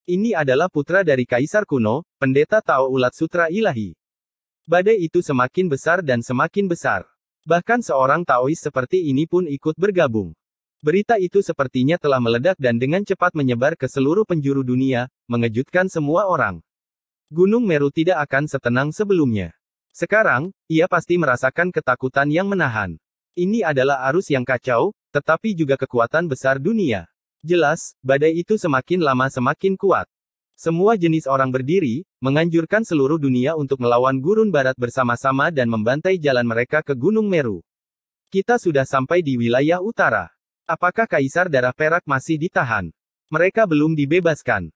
Ini adalah putra dari Kaisar kuno, Pendeta Tao Ulat Sutra Ilahi. Badai itu semakin besar dan semakin besar. Bahkan seorang Taois seperti ini pun ikut bergabung. Berita itu sepertinya telah meledak dan dengan cepat menyebar ke seluruh penjuru dunia, mengejutkan semua orang. Gunung Meru tidak akan setenang sebelumnya. Sekarang, ia pasti merasakan ketakutan yang menahan. Ini adalah arus yang kacau, tetapi juga kekuatan besar dunia. Jelas, badai itu semakin lama semakin kuat. Semua jenis orang berdiri, menganjurkan seluruh dunia untuk melawan gurun barat bersama-sama dan membantai jalan mereka ke Gunung Meru. Kita sudah sampai di wilayah utara. Apakah Kaisar Darah Perak masih ditahan? Mereka belum dibebaskan.